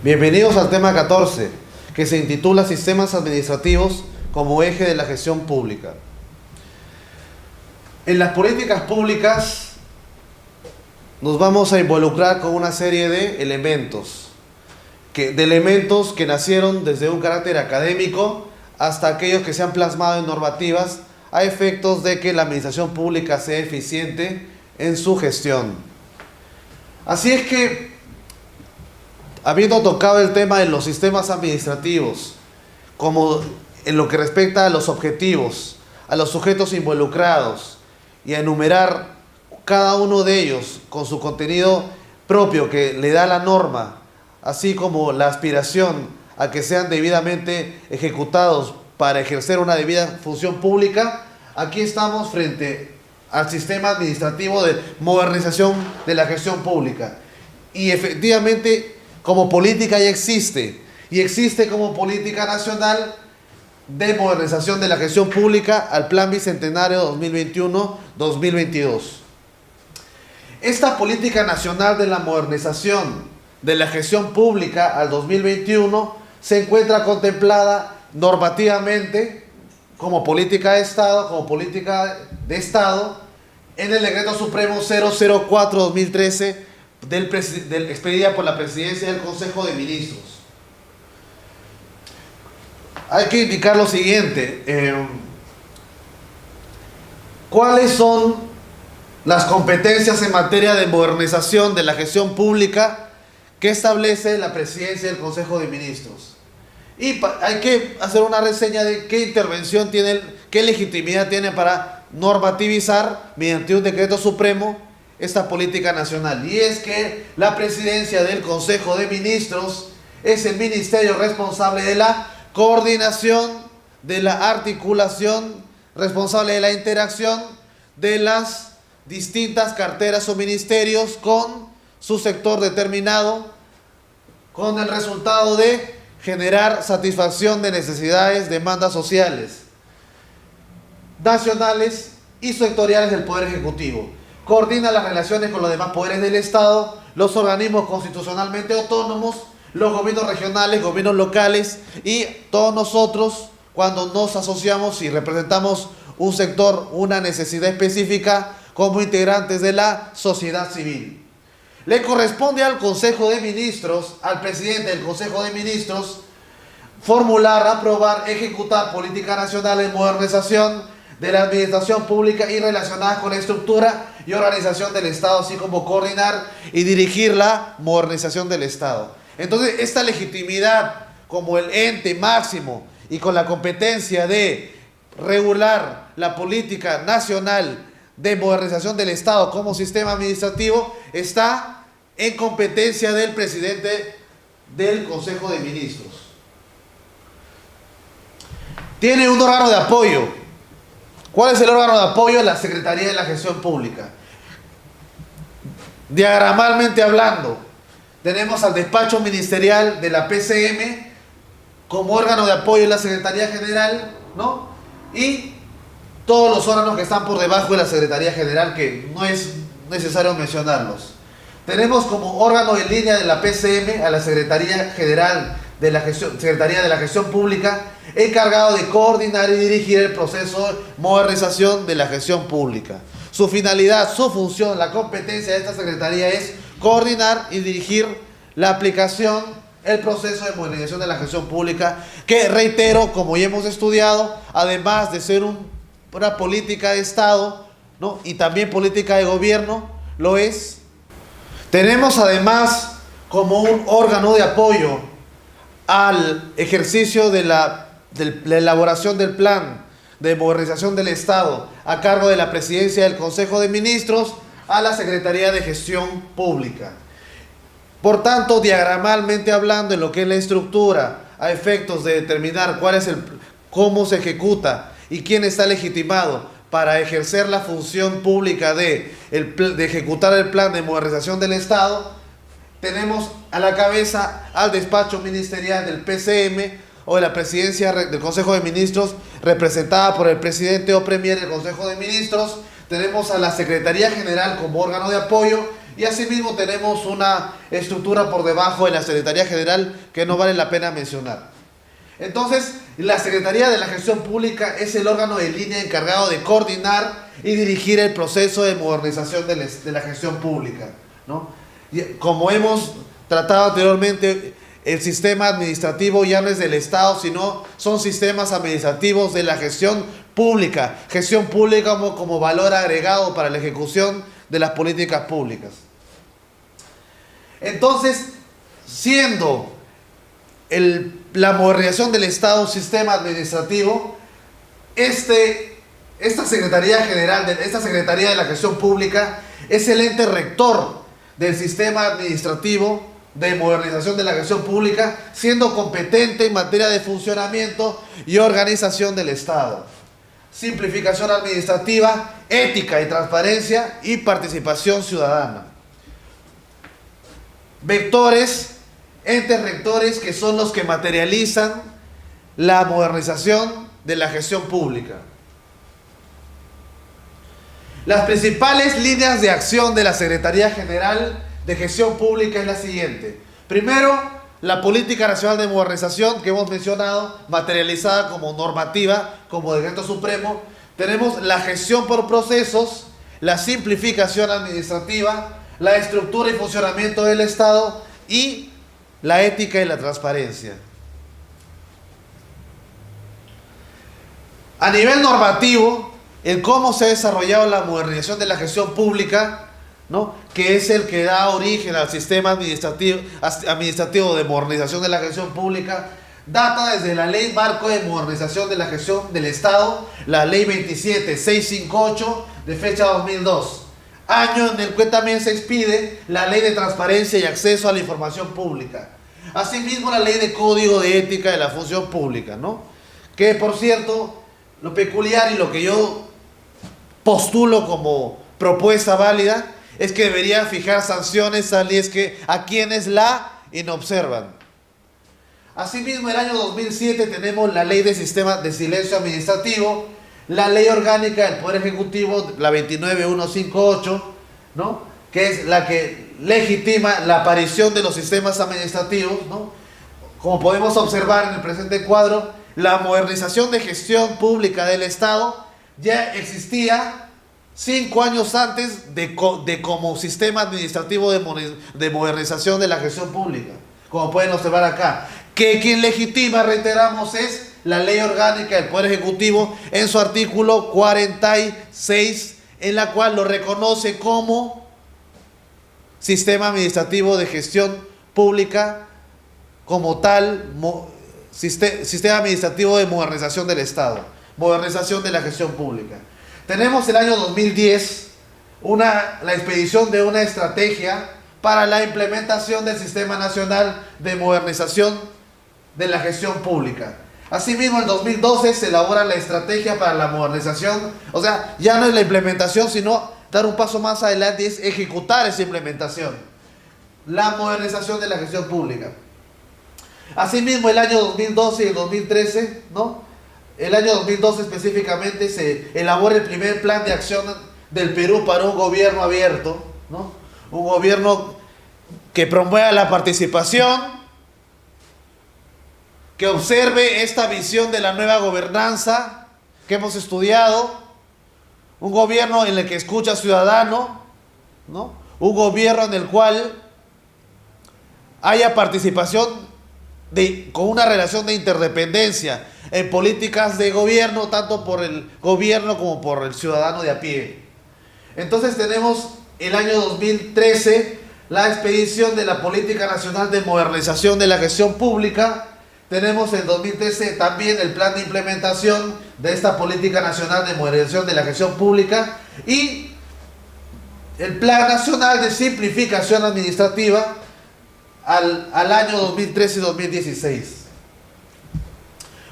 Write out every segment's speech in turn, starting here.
Bienvenidos al tema 14, que se intitula Sistemas administrativos como eje de la gestión pública. En las políticas públicas nos vamos a involucrar con una serie de elementos que nacieron desde un carácter académico hasta aquellos que se han plasmado en normativas a efectos de que la administración pública sea eficiente en su gestión. Así es que, habiendo tocado el tema de los sistemas administrativos, como en lo que respecta a los objetivos, a los sujetos involucrados y a enumerar cada uno de ellos con su contenido propio que le da la norma, así como la aspiración a que sean debidamente ejecutados para ejercer una debida función pública, aquí estamos frente al sistema administrativo de modernización de la gestión pública. Y efectivamente, como política ya existe, y existe como política nacional de modernización de la gestión pública al Plan Bicentenario 2021-2022. Esta política nacional de la modernización de la gestión pública al 2021 se encuentra contemplada normativamente como política de Estado en el Decreto Supremo 004-2013 expedida por la Presidencia del Consejo de Ministros. Hay que indicar lo siguiente: ¿cuáles son las competencias en materia de modernización de la gestión pública que establece la Presidencia del Consejo de Ministros? Y hay que hacer una reseña de qué intervención tiene, qué legitimidad tiene para normativizar mediante un decreto supremo esta política nacional. Y es que la Presidencia del Consejo de Ministros es el ministerio responsable de la coordinación, de la articulación, responsable de la interacción de las distintas carteras o ministerios con su sector determinado, con el resultado de generar satisfacción de necesidades, demandas sociales, nacionales y sectoriales del Poder Ejecutivo. Coordina las relaciones con los demás poderes del Estado, los organismos constitucionalmente autónomos, los gobiernos regionales, gobiernos locales y todos nosotros cuando nos asociamos y representamos un sector, una necesidad específica como integrantes de la sociedad civil. Le corresponde al Consejo de Ministros, al presidente del Consejo de Ministros, formular, aprobar, ejecutar política nacional de modernización de la administración pública y relacionadas con la estructura y organización del Estado, así como coordinar y dirigir la modernización del Estado. Entonces, esta legitimidad como el ente máximo y con la competencia de regular la política nacional de modernización del Estado como sistema administrativo está en competencia del presidente del Consejo de Ministros. Tiene un órgano de apoyo. ¿Cuál es el órgano de apoyo? La Secretaría de la Gestión Pública. Diagramalmente hablando, tenemos al despacho ministerial de la PCM como órgano de apoyo de la Secretaría General, ¿no? Y todos los órganos que están por debajo de la Secretaría General, que no es necesario mencionarlos. Tenemos como órgano en línea de la PCM a la Secretaría General de la Gestión Pública, encargado de coordinar y dirigir el proceso de modernización de la gestión pública. Su finalidad, su función, la competencia de esta Secretaría es coordinar y dirigir la aplicación, el proceso de modernización de la gestión pública, que reitero, como ya hemos estudiado, además de ser una política de Estado, ¿no?, y también política de gobierno, lo es. Tenemos además como un órgano de apoyo al ejercicio de la elaboración del plan de modernización del Estado a cargo de la Presidencia del Consejo de Ministros a la Secretaría de Gestión Pública. Por tanto, diagramalmente hablando, en lo que es la estructura, a efectos de determinar cómo se ejecuta y quién está legitimado para ejercer la función pública de ejecutar el plan de modernización del Estado, tenemos a la cabeza al despacho ministerial del PCM o de la Presidencia del Consejo de Ministros, representada por el presidente o premier del Consejo de Ministros. Tenemos a la Secretaría General como órgano de apoyo Y asimismo tenemos una estructura por debajo de la Secretaría General que no vale la pena mencionar. Entonces, la Secretaría de la Gestión Pública es el órgano de línea encargado de coordinar y dirigir el proceso de modernización de la gestión pública, ¿no? Y como hemos tratado anteriormente, el sistema administrativo ya no es del Estado, sino son sistemas administrativos de la gestión pública como valor agregado para la ejecución de las políticas públicas. Entonces, siendo la modernización del Estado un sistema administrativo, esta Secretaría General, esta Secretaría de la Gestión Pública es el ente rector del sistema administrativo de modernización de la gestión pública, siendo competente en materia de funcionamiento y organización del Estado, simplificación administrativa, ética y transparencia y participación ciudadana. Vectores, entes rectores que son los que materializan la modernización de la gestión pública. Las principales líneas de acción de la Secretaría General de Gestión Pública es la siguiente. Primero, la Política Nacional de Modernización que hemos mencionado, materializada como normativa, como decreto supremo. Tenemos la gestión por procesos, la simplificación administrativa, la estructura y funcionamiento del Estado y la ética y la transparencia. A nivel normativo, el cómo se ha desarrollado la modernización de la gestión pública, ¿no?, que es el que da origen al sistema administrativo de modernización de la gestión pública, data desde la Ley Marco de Modernización de la Gestión del Estado, la Ley 27658 de fecha 2002, año en el que también se expide la Ley de Transparencia y Acceso a la Información Pública. Asimismo, la Ley de Código de Ética de la Función Pública, ¿no?, que por cierto, lo peculiar y lo que yo postulo como propuesta válida es que debería fijar sanciones a quienes la inobservan. Asimismo, en el año 2007 tenemos la Ley de Sistema de Silencio Administrativo, la Ley Orgánica del Poder Ejecutivo, la 29158, ¿no?, que es la que legitima la aparición de los sistemas administrativos, ¿no? Como podemos observar en el presente cuadro, la modernización de gestión pública del Estado ya existía 5 años antes de como sistema administrativo de modernización de la gestión pública, como pueden observar acá, que quien legitima, reiteramos, es la Ley Orgánica del Poder Ejecutivo en su artículo 46, en la cual lo reconoce como sistema administrativo de gestión pública como tal, sistema administrativo de modernización del Estado, modernización de la gestión pública. Tenemos el año 2010 la expedición de una estrategia para la implementación del Sistema Nacional de Modernización de la Gestión Pública. Asimismo, en 2012 se elabora la estrategia para la modernización, o sea, ya no es la implementación, sino dar un paso más adelante, es ejecutar esa implementación, la modernización de la gestión pública. Asimismo, el año 2012 y el 2013, ¿no?, el año 2012 específicamente se elabora el primer plan de acción del Perú para un gobierno abierto, ¿no?, un gobierno que promueva la participación, que observe esta visión de la nueva gobernanza que hemos estudiado, un gobierno en el que escucha al ciudadano, ¿no?, un gobierno en el cual haya participación con una relación de interdependencia en políticas de gobierno, tanto por el gobierno como por el ciudadano de a pie. Entonces tenemos el año 2013 la expedición de la Política Nacional de Modernización de la Gestión Pública. Tenemos en 2013 también el plan de implementación de esta Política Nacional de Modernización de la Gestión Pública y el Plan Nacional de Simplificación Administrativa al año 2013 y 2016.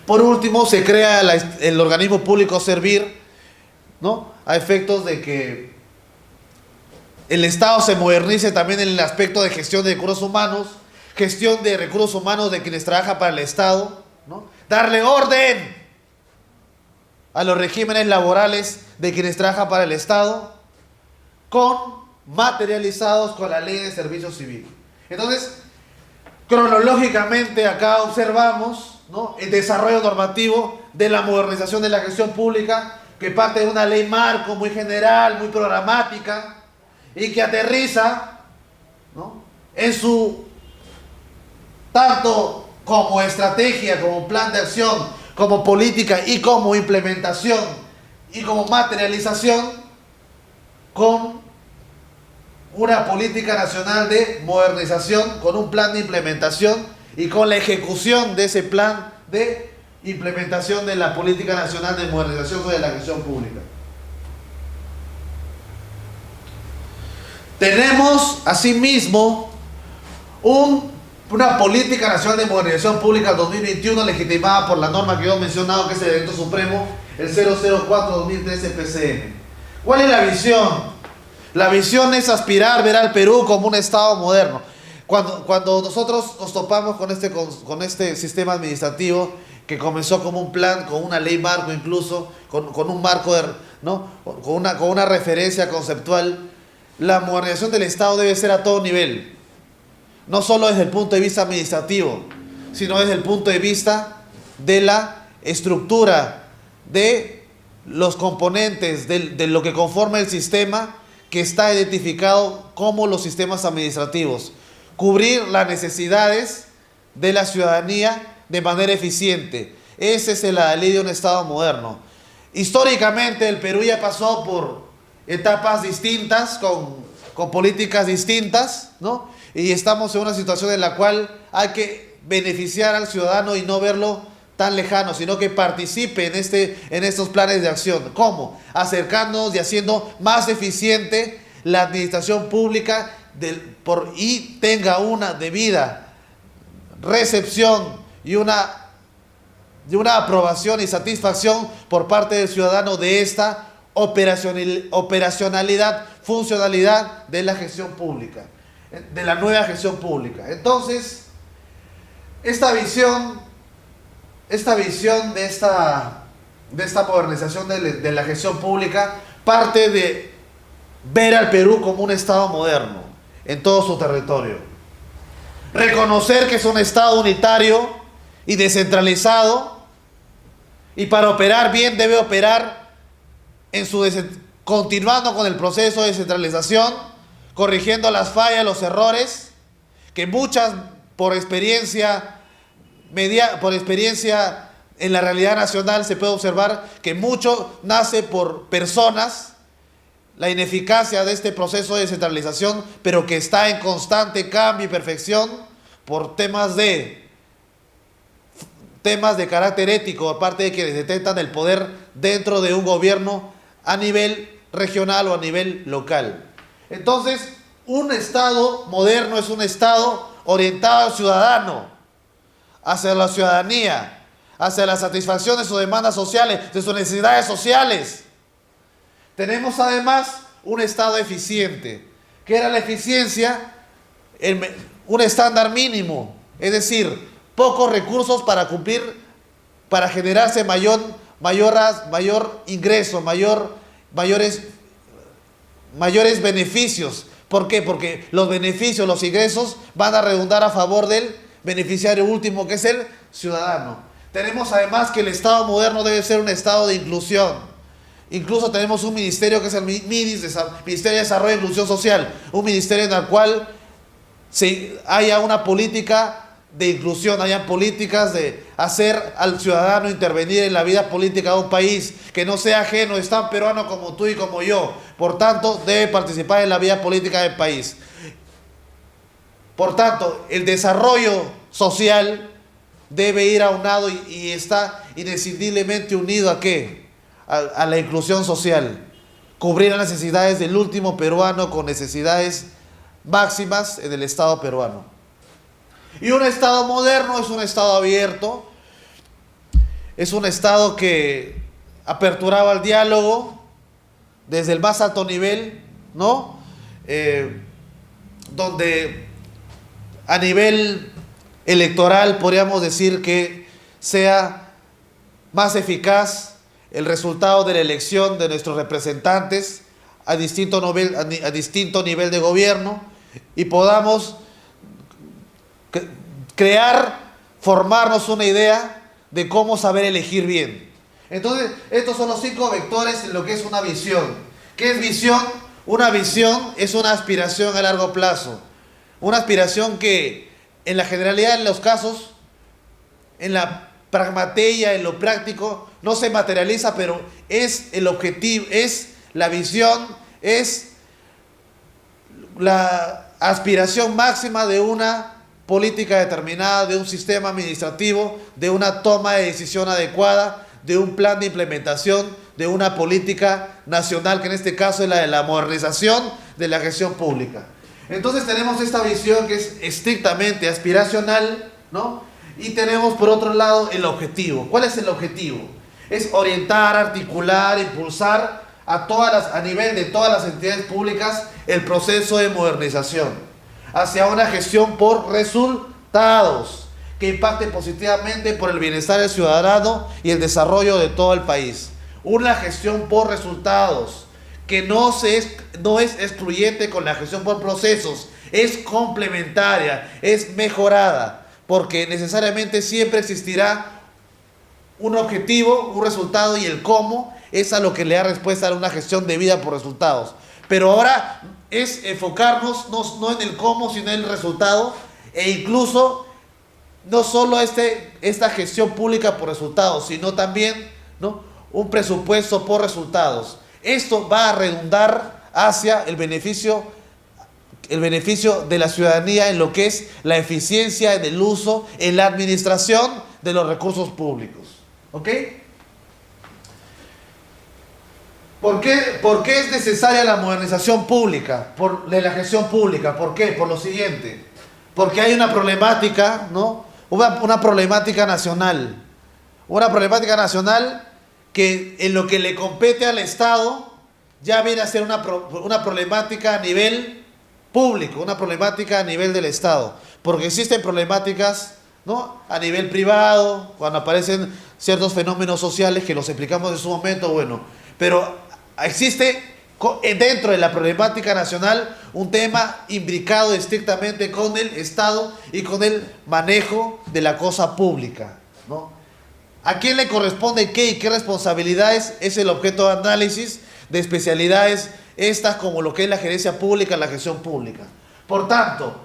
Por último, se crea el organismo público Servir, ¿no?, a efectos de que el Estado se modernice también en el aspecto de gestión de recursos humanos, gestión de recursos humanos de quienes trabajan para el Estado, ¿no?, darle orden a los regímenes laborales de quienes trabajan para el Estado, con materializados con la Ley de Servicio Civil. Entonces, cronológicamente acá observamos, ¿no?, el desarrollo normativo de la modernización de la gestión pública, que parte de una ley marco muy general, muy programática, y que aterriza, ¿no?, en su tanto como estrategia, como plan de acción, como política y como implementación y como materialización con una política nacional de modernización, con un plan de implementación y con la ejecución de ese plan de implementación de la política nacional de modernización de la gestión pública. Tenemos asimismo una política nacional de modernización pública 2021 legitimada por la norma que yo he mencionado, que es el Decreto Supremo, el 004-2013 PCM. ¿Cuál es la visión? La visión es aspirar, ver al Perú como un Estado moderno. Cuando nosotros nos topamos con este sistema administrativo que comenzó como un plan, con una ley marco incluso, con un marco, ¿no?, con una referencia conceptual, la modernización del Estado debe ser a todo nivel. No solo desde el punto de vista administrativo, sino desde el punto de vista de la estructura, de los componentes, de lo que conforma el sistema que está identificado como los sistemas administrativos. Cubrir las necesidades de la ciudadanía de manera eficiente. Esa es la ley de un Estado moderno. Históricamente el Perú ya pasó por etapas distintas, con políticas distintas, ¿no? Y estamos en una situación en la cual hay que beneficiar al ciudadano y no verlo tan lejano, sino que participe en estos planes de acción. ¿Cómo? Acercándonos y haciendo más eficiente la administración pública y tenga una debida recepción y una aprobación y satisfacción por parte del ciudadano de esta operacionalidad, funcionalidad de la gestión pública, de la nueva gestión pública. Entonces, esta visión de esta modernización de la gestión pública parte de ver al Perú como un Estado moderno en todo su territorio. Reconocer que es un Estado unitario y descentralizado, y para operar bien debe operar continuando con el proceso de descentralización, corrigiendo las fallas, los errores, que muchas por experiencia en la realidad nacional se puede observar que mucho nace por personas, la ineficacia de este proceso de descentralización, pero que está en constante cambio y perfección por temas de carácter ético, aparte de que detentan el poder dentro de un gobierno a nivel regional o a nivel local. Entonces, un Estado moderno es un Estado orientado al ciudadano, hacia la ciudadanía, hacia la satisfacción de sus demandas sociales, de sus necesidades sociales. Tenemos además un Estado eficiente, que era la eficiencia, un estándar mínimo, es decir, pocos recursos para generarse mayor ingreso, mayores beneficios. ¿Por qué? Porque los beneficios, los ingresos van a redundar a favor del beneficiario último, que es el ciudadano. Tenemos además que el Estado moderno debe ser un Estado de inclusión. Incluso tenemos un ministerio que es el MIDIS, Ministerio de Desarrollo e Inclusión Social, un ministerio en el cual haya una política de inclusión, hayan políticas de hacer al ciudadano intervenir en la vida política de un país, que no sea ajeno, es tan peruano como tú y como yo, por tanto debe participar en la vida política del país. Por tanto, el desarrollo social debe ir aunado y está inescindiblemente unido ¿a qué? A la inclusión social, cubrir las necesidades del último peruano con necesidades máximas en el Estado peruano. Y un Estado moderno es un Estado abierto, es un Estado que aperturaba el diálogo desde el más alto nivel, ¿no? Donde a nivel electoral podríamos decir que sea más eficaz el resultado de la elección de nuestros representantes a distinto nivel de gobierno y podamos formarnos una idea de cómo saber elegir bien. Entonces, estos son los 5 vectores en lo que es una visión. ¿Qué es visión? Una visión es una aspiración a largo plazo. Una aspiración que, en la generalidad de los casos, en la pragmateia, en lo práctico, no se materializa, pero es el objetivo, es la visión, es la aspiración máxima de una política determinada, de un sistema administrativo, de una toma de decisión adecuada, de un plan de implementación, de una política nacional, que en este caso es la de la modernización de la gestión pública. Entonces tenemos esta visión que es estrictamente aspiracional, ¿no? Y tenemos por otro lado el objetivo. ¿Cuál es el objetivo? Es orientar, articular, impulsar a nivel de todas las entidades públicas el proceso de modernización hacia una gestión por resultados que impacte positivamente por el bienestar del ciudadano y el desarrollo de todo el país. Una gestión por resultados que no es excluyente con la gestión por procesos, es complementaria, es mejorada, porque necesariamente siempre existirá un objetivo, un resultado, y el cómo es a lo que le da respuesta a una gestión debida por resultados. Pero ahora es enfocarnos no en el cómo, sino en el resultado, e incluso no solo esta gestión pública por resultados, sino también, ¿no?, un presupuesto por resultados. Esto va a redundar hacia el beneficio de la ciudadanía en lo que es la eficiencia en el uso, en la administración de los recursos públicos. ¿Ok? ¿Por qué es necesaria la modernización pública, de la gestión pública? ¿Por qué? Por lo siguiente. Porque hay una problemática, ¿no? Una problemática nacional. Una problemática nacional que en lo que le compete al Estado ya viene a ser una problemática a nivel público, una problemática a nivel del Estado. Porque existen problemáticas, ¿no?, a nivel privado, cuando aparecen ciertos fenómenos sociales que los explicamos en su momento, bueno, pero existe dentro de la problemática nacional un tema imbricado estrictamente con el Estado y con el manejo de la cosa pública, ¿no? ¿A quién le corresponde qué y qué responsabilidades? Es el objeto de análisis de especialidades estas como lo que es la gerencia pública, la gestión pública. Por tanto,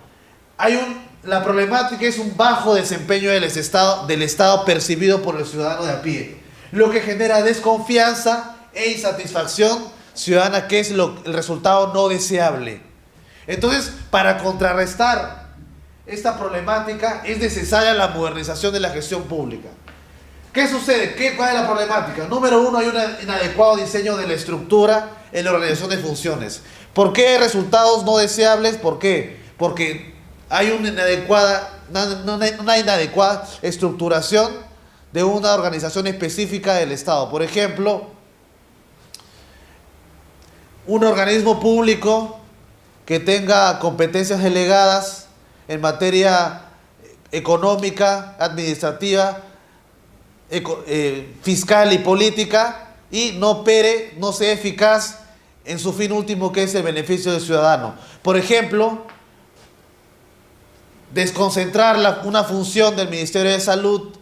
la problemática es un bajo desempeño del Estado percibido por el ciudadano de a pie, lo que genera desconfianza e insatisfacción ciudadana, que es el resultado no deseable. Entonces, para contrarrestar esta problemática es necesaria la modernización de la gestión pública. ¿Qué sucede? ¿Cuál es la problemática? Número 1, hay un inadecuado diseño de la estructura en la organización de funciones. ¿Por qué hay resultados no deseables? ¿Por qué? Porque hay una inadecuada estructuración de una organización específica del Estado. Por ejemplo, un organismo público que tenga competencias delegadas en materia económica, administrativa, fiscal y política, y no sea eficaz en su fin último, que es el beneficio del ciudadano. Por ejemplo, desconcentrar una función del Ministerio de Salud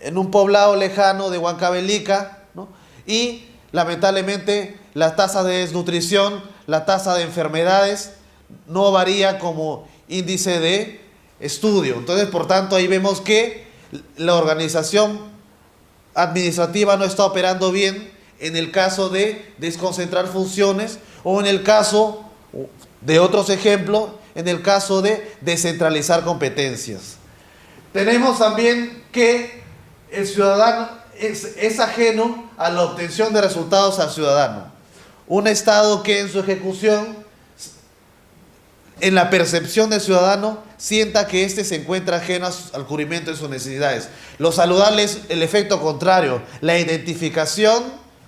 en un poblado lejano de Huancavelica, ¿no? Y lamentablemente la tasa de desnutrición, la tasa de enfermedades no varía como índice de estudio. Entonces, por tanto, ahí vemos que la organización administrativa no está operando bien en el caso de desconcentrar funciones, o en el caso de otros ejemplos, en el caso de descentralizar competencias. Tenemos también que el ciudadano es ajeno a la obtención de resultados al ciudadano. Un Estado que en su ejecución, en la percepción del ciudadano, sienta que éste se encuentra ajeno al cubrimiento de sus necesidades. Lo saludable es el efecto contrario, la identificación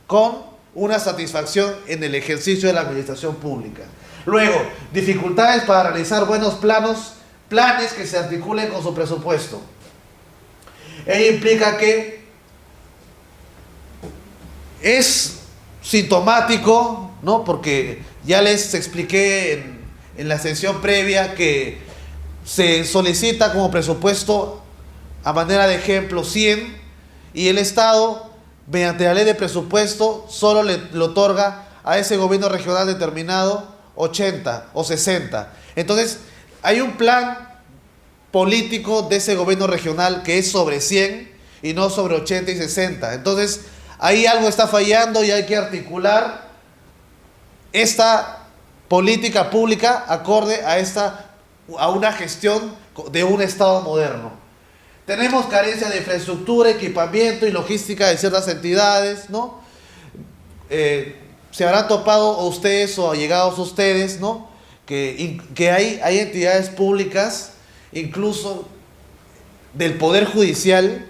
con una satisfacción en el ejercicio de la administración pública. Luego, dificultades para realizar buenos planes que se articulen con su presupuesto. Ello implica que es sintomático, ¿no?, porque Ya les expliqué en la sesión previa que se solicita como presupuesto, a manera de ejemplo, 100, y el Estado, mediante la ley de presupuesto, solo le otorga a ese gobierno regional determinado 80 o 60. Entonces, hay un plan político de ese gobierno regional que es sobre 100 y no sobre 80 y 60. Entonces, ahí algo está fallando y hay que articular esta política pública acorde a una gestión de un Estado moderno. Tenemos carencia de infraestructura, equipamiento y logística de ciertas entidades, ¿no? Se habrán topado ustedes o allegados ustedes, ¿no? Que hay entidades públicas, incluso del Poder Judicial,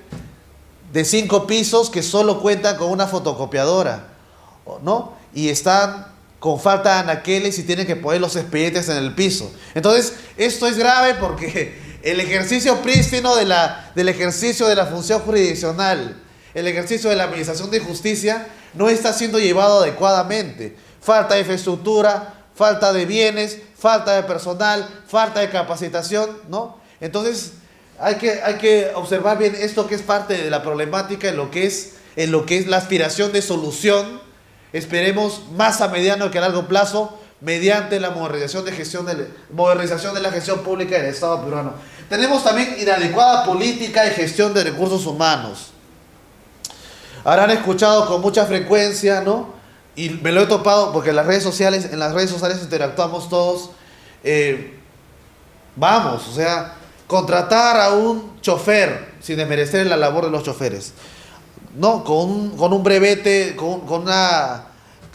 de 5 pisos que solo cuentan con una fotocopiadora, ¿no? Y están con falta de anaqueles y tienen que poner los expedientes en el piso. Entonces, esto es grave porque el ejercicio prístino del ejercicio de la función jurisdiccional, el ejercicio de la administración de justicia, no está siendo llevado adecuadamente. Falta de infraestructura, falta de bienes, falta de personal, falta de capacitación, ¿no? Entonces, hay que observar bien esto, que es parte de la problemática en lo que es la aspiración de solución. Esperemos más a mediano que a largo plazo, mediante la modernización de la gestión pública del Estado peruano. Tenemos también inadecuada política y gestión de recursos humanos. Habrán escuchado con mucha frecuencia, ¿no? Y me lo he topado porque en las redes sociales interactuamos todos. O sea, contratar a un chofer, sin desmerecer la labor de los choferes, ¿no? Con un brevete, con una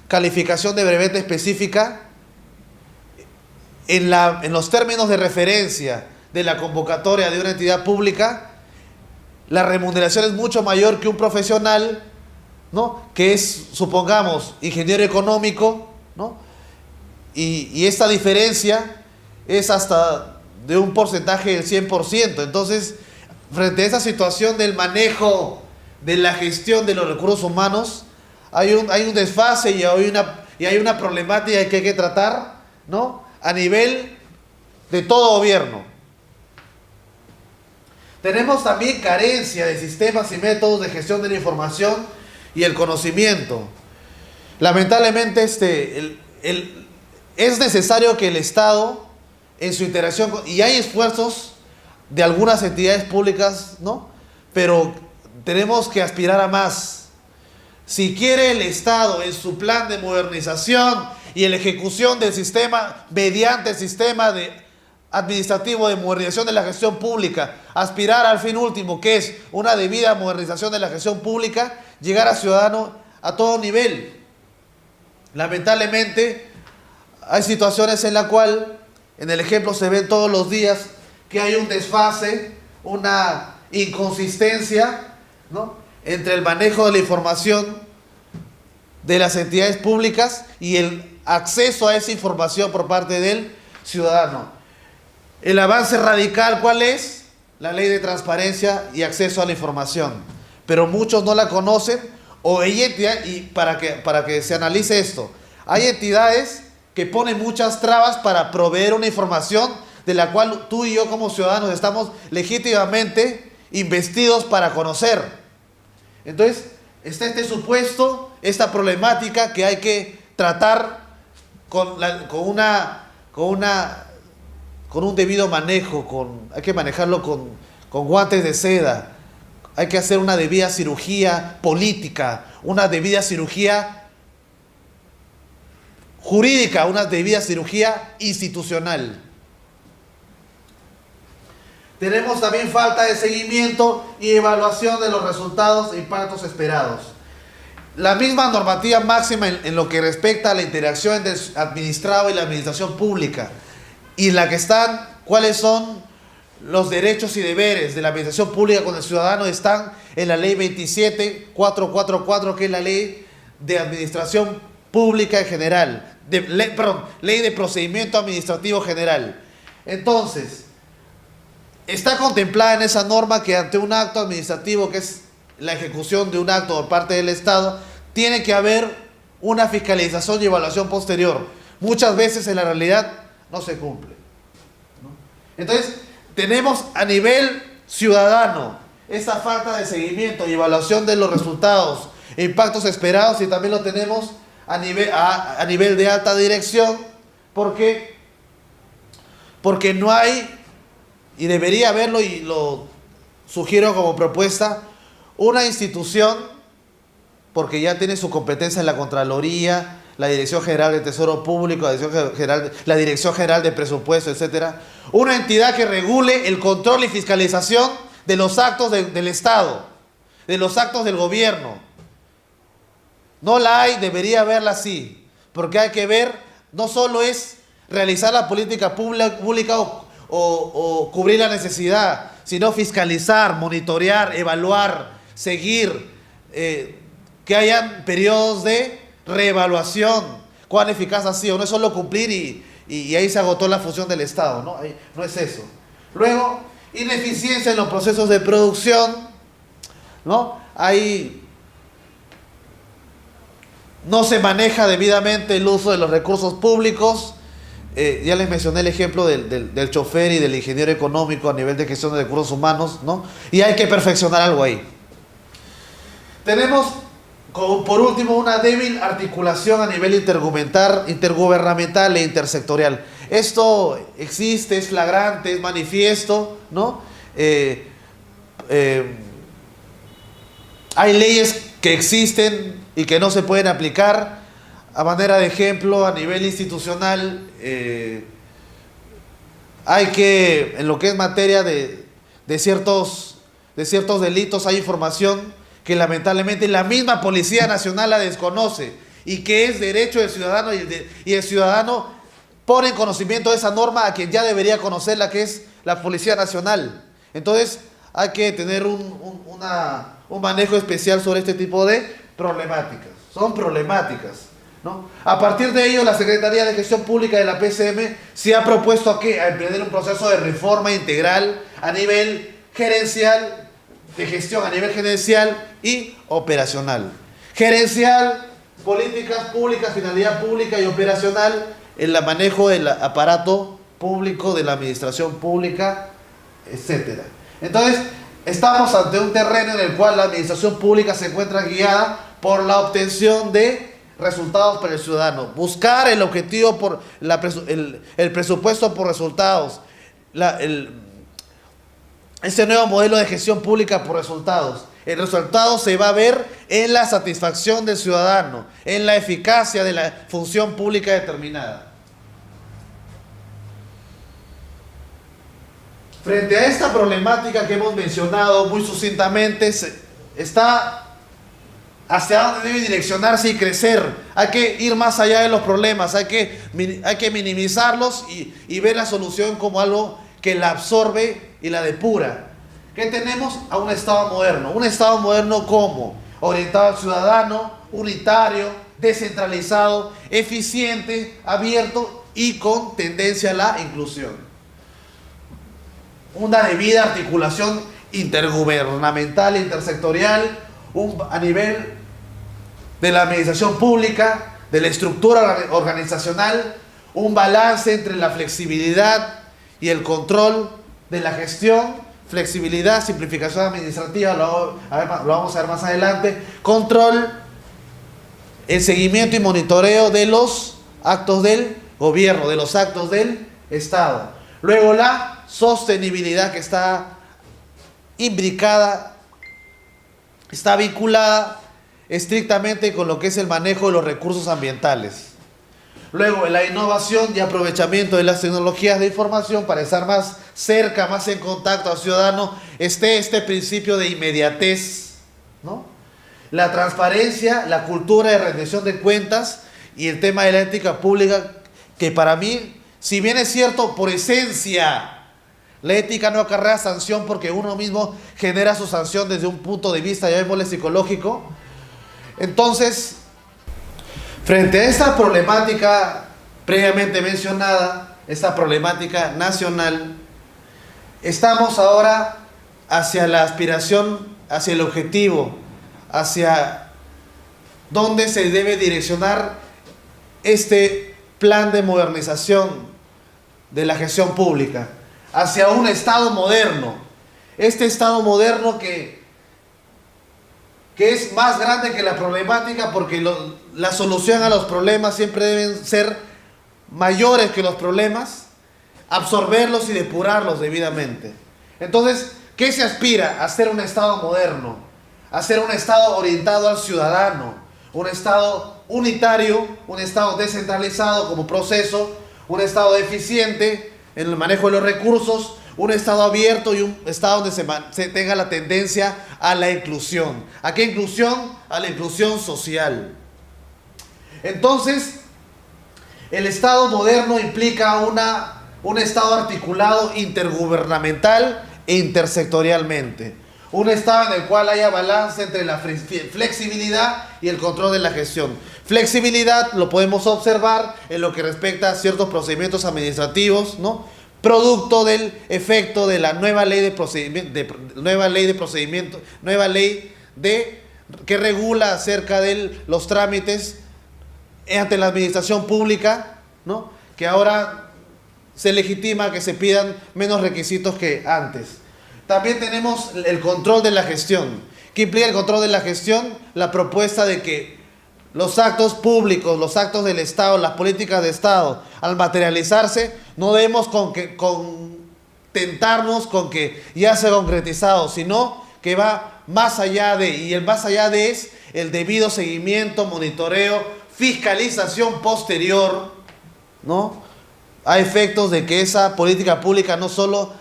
calificación de brevete específica, en los términos de referencia de la convocatoria de una entidad pública, la remuneración es mucho mayor que un profesional, ¿no? Que es, supongamos, ingeniero económico, ¿no? Y esta diferencia es hasta de un porcentaje del 100%. Entonces, frente a esa situación del manejo de la gestión de los recursos humanos, hay un desfase y hay una problemática que hay que tratar, ¿no? A nivel de todo gobierno. Tenemos también carencia de sistemas y métodos de gestión de la información y el conocimiento. Lamentablemente, es necesario que el Estado, en su interacción, y hay esfuerzos de algunas entidades públicas, ¿no? Pero tenemos que aspirar a más. Si quiere el Estado, en su plan de modernización y en la ejecución del sistema, mediante el sistema administrativo de modernización de la gestión pública, aspirar al fin último, que es una debida modernización de la gestión pública, llegar a ciudadano a todo nivel. Lamentablemente, hay situaciones en la cual, en el ejemplo se ven todos los días, que hay un desfase, una inconsistencia, ¿no? Entre el manejo de la información de las entidades públicas y el acceso a esa información por parte del ciudadano. El avance radical, ¿cuál es? La ley de transparencia y acceso a la información. Pero muchos no la conocen, y para que se analice esto, hay entidades que ponen muchas trabas para proveer una información de la cual tú y yo como ciudadanos estamos legítimamente investidos para conocer. Entonces, está este supuesto, esta problemática que hay que tratar con un debido manejo, hay que manejarlo con guantes de seda. Hay que hacer una debida cirugía política, una debida cirugía jurídica, una debida cirugía institucional. Tenemos también falta de seguimiento y evaluación de los resultados e impactos esperados. La misma normativa máxima en lo que respecta a la interacción entre el administrado y la administración pública, y la que están, cuáles son los derechos y deberes de la administración pública con el ciudadano, están en la ley 27444, que es la ley de administración pública en general, ley de procedimiento administrativo general. Entonces, está contemplada en esa norma que ante un acto administrativo, que es la ejecución de un acto por parte del Estado, tiene que haber una fiscalización y evaluación posterior. muchas veces en la realidad no se cumple, ¿no? Entonces, tenemos a nivel ciudadano esta falta de seguimiento y evaluación de los resultados e impactos esperados, y también lo tenemos a nivel de alta dirección, porque no hay, y debería haberlo, y lo sugiero como propuesta, una institución, porque ya tiene su competencia en la Contraloría, la Dirección General de Tesoro Público, la Dirección General de Presupuesto, etcétera, una entidad que regule el control y fiscalización de los actos del Estado, de los actos del gobierno. No la hay, debería haberla así, porque hay que ver, no solo es realizar la política pública o cubrir la necesidad, sino fiscalizar, monitorear, evaluar, seguir, que hayan periodos de reevaluación, cuán eficaz ha sido. No es solo cumplir y ahí se agotó la función del Estado, ¿no? No es eso. Luego, ineficiencia en los procesos de producción, ¿no? No se maneja debidamente el uso de los recursos públicos. Ya les mencioné el ejemplo del chofer y del ingeniero económico a nivel de gestión de recursos humanos, ¿no? Y hay que perfeccionar algo ahí. Tenemos, por último, una débil articulación a nivel intergubernamental e intersectorial. Esto existe, es flagrante, es manifiesto, ¿no? Hay leyes que existen y que no se pueden aplicar. A manera de ejemplo, a nivel institucional, hay que, en lo que es materia de ciertos delitos, hay información que lamentablemente la misma Policía Nacional la desconoce, y que es derecho del ciudadano, y el ciudadano pone en conocimiento de esa norma a quien ya debería conocerla, que es la Policía Nacional. Entonces hay que tener un manejo especial sobre este tipo de problemáticas. Son problemáticas, ¿no? A partir de ello, la Secretaría de Gestión Pública de la PCM se ha propuesto a emprender un proceso de reforma integral a nivel gerencial, de gestión a nivel gerencial y operacional. Gerencial, políticas públicas, finalidad pública, y operacional, el manejo del aparato público, de la administración pública, etcétera. Entonces, estamos ante un terreno en el cual la administración pública se encuentra guiada por la obtención de resultados para el ciudadano. Buscar el objetivo por el presupuesto por resultados. Este nuevo modelo de gestión pública por resultados. El resultado se va a ver en la satisfacción del ciudadano, en la eficacia de la función pública determinada. Frente a esta problemática que hemos mencionado muy sucintamente, está hacia dónde debe direccionarse y crecer. Hay que ir más allá de los problemas, hay que minimizarlos y ver la solución como algo que la absorbe y la depura. ¿Qué tenemos? A un Estado moderno. Un Estado moderno ¿cómo? Orientado al ciudadano, unitario, descentralizado, eficiente, abierto y con tendencia a la inclusión. Una debida articulación intergubernamental, intersectorial, a nivel de la administración pública, de la estructura organizacional, un balance entre la flexibilidad y el control de la gestión, flexibilidad, simplificación administrativa, lo vamos a ver más adelante, control, el seguimiento y monitoreo de los actos del gobierno, de los actos del Estado. Luego la sostenibilidad, que está imbricada, está vinculada estrictamente con lo que es el manejo de los recursos ambientales. Luego, la innovación y aprovechamiento de las tecnologías de información para estar más cerca, más en contacto al ciudadano, este principio de inmediatez, ¿no? La transparencia, la cultura de rendición de cuentas y el tema de la ética pública, que para mí, si bien es cierto, por esencia, la ética no acarrea sanción porque uno mismo genera su sanción desde un punto de vista, llamémosle psicológico. Entonces, frente a esta problemática previamente mencionada, esta problemática nacional, estamos ahora hacia la aspiración, hacia el objetivo, hacia dónde se debe direccionar este plan de modernización de la gestión pública hacia un Estado moderno. Este Estado moderno que es más grande que la problemática, porque la solución a los problemas siempre deben ser mayores que los problemas, absorberlos y depurarlos debidamente. Entonces, ¿qué se aspira? A ser un Estado moderno, a ser un Estado orientado al ciudadano, un Estado unitario, un Estado descentralizado como proceso, un Estado eficiente en el manejo de los recursos, un Estado abierto y un Estado donde se tenga la tendencia a la inclusión. ¿A qué inclusión? A la inclusión social. Entonces, el Estado moderno implica un Estado articulado intergubernamental e intersectorialmente. Un Estado en el cual haya balance entre la flexibilidad y el control de la gestión. Flexibilidad lo podemos observar en lo que respecta a ciertos procedimientos administrativos, ¿no? Producto del efecto de la nueva ley que regula acerca de los trámites ante la administración pública, ¿no? Que ahora se legitima que se pidan menos requisitos que antes. También tenemos el control de la gestión. ¿Qué implica el control de la gestión? La propuesta de que los actos públicos, los actos del Estado, las políticas de Estado, al materializarse, no debemos contentarnos con que ya se ha concretizado, sino que va más allá de, y el más allá de es el debido seguimiento, monitoreo, fiscalización posterior, ¿no? A efectos de que esa política pública no solo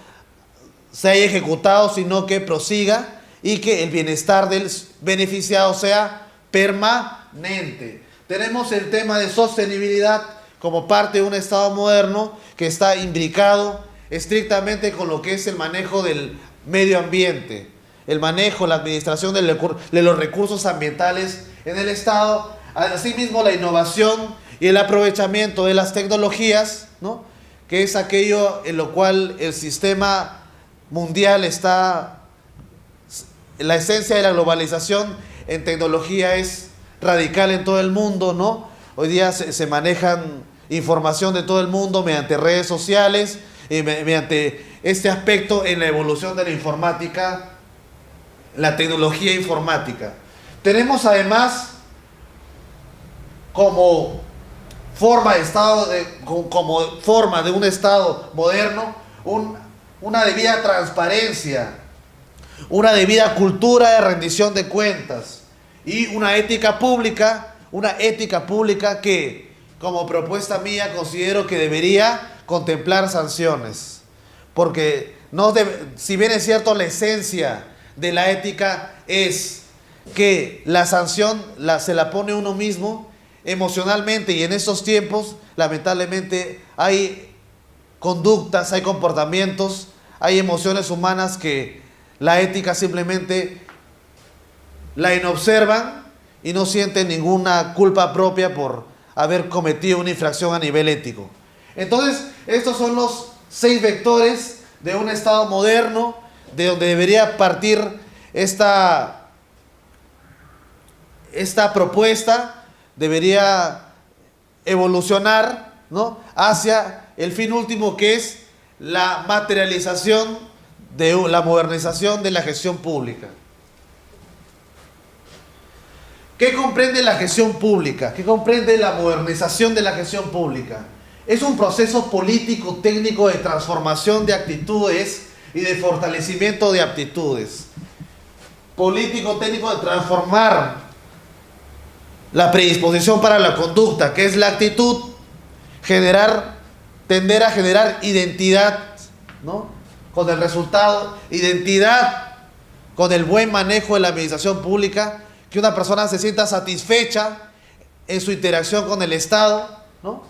se haya ejecutado, sino que prosiga y que el bienestar del beneficiado sea permanente. Tenemos el tema de sostenibilidad como parte de un Estado moderno que está imbricado estrictamente con lo que es el manejo del medio ambiente, el manejo, la administración de los recursos ambientales en el Estado, asimismo la innovación y el aprovechamiento de las tecnologías, ¿no? Que es aquello en lo cual el sistema mundial está, la esencia de la globalización en tecnología es radical en todo el mundo, ¿no? Hoy día se manejan información de todo el mundo mediante redes sociales, mediante este aspecto en la evolución de la informática, la tecnología informática. Tenemos además como forma de un Estado moderno una debida transparencia, una debida cultura de rendición de cuentas y una ética pública que, como propuesta mía, considero que debería contemplar sanciones. Porque si bien es cierto, la esencia de la ética es que la sanción se la pone uno mismo emocionalmente, y en estos tiempos lamentablemente hay conductas, hay comportamientos, hay emociones humanas que la ética simplemente la inobservan y no sienten ninguna culpa propia por haber cometido una infracción a nivel ético. Entonces, estos son los 6 vectores de un Estado moderno, de donde debería partir esta propuesta, debería evolucionar, ¿no?, hacia el fin último, que es la materialización de la modernización de la gestión pública. ¿Qué comprende la gestión pública? ¿Qué comprende la modernización de la gestión pública? Es un proceso político, técnico de transformación de actitudes y de fortalecimiento de aptitudes. Político, técnico de transformar la predisposición para la conducta, que es la actitud, tender a generar identidad, ¿no?, con el resultado, identidad con el buen manejo de la administración pública, que una persona se sienta satisfecha en su interacción con el Estado, ¿no?,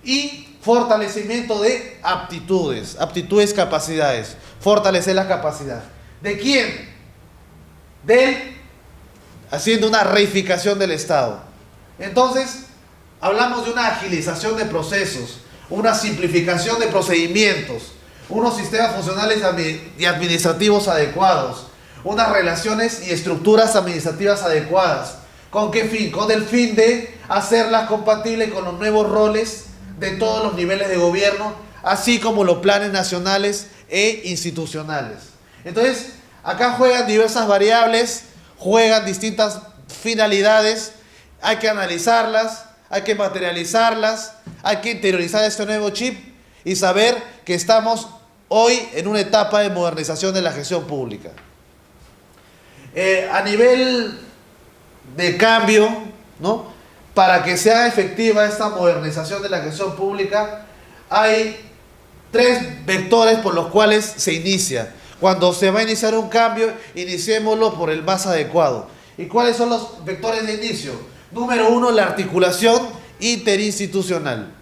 y fortalecimiento de aptitudes, capacidades, fortalecer la capacidad. ¿De quién? Haciendo una reificación del Estado. Entonces, hablamos de una agilización de procesos, una simplificación de procedimientos, unos sistemas funcionales y administrativos adecuados, unas relaciones y estructuras administrativas adecuadas. ¿Con qué fin? Con el fin de hacerlas compatibles con los nuevos roles de todos los niveles de gobierno, así como los planes nacionales e institucionales. Entonces, acá juegan diversas variables, juegan distintas finalidades, hay que analizarlas, hay que materializarlas, hay que interiorizar este nuevo chip y saber que estamos hoy en una etapa de modernización de la gestión pública. A nivel de cambio, ¿no?, para que sea efectiva esta modernización de la gestión pública, hay tres vectores por los cuales se inicia. Cuando se va a iniciar un cambio, iniciémoslo por el más adecuado. ¿Y cuáles son los vectores de inicio? Número uno, la articulación interinstitucional.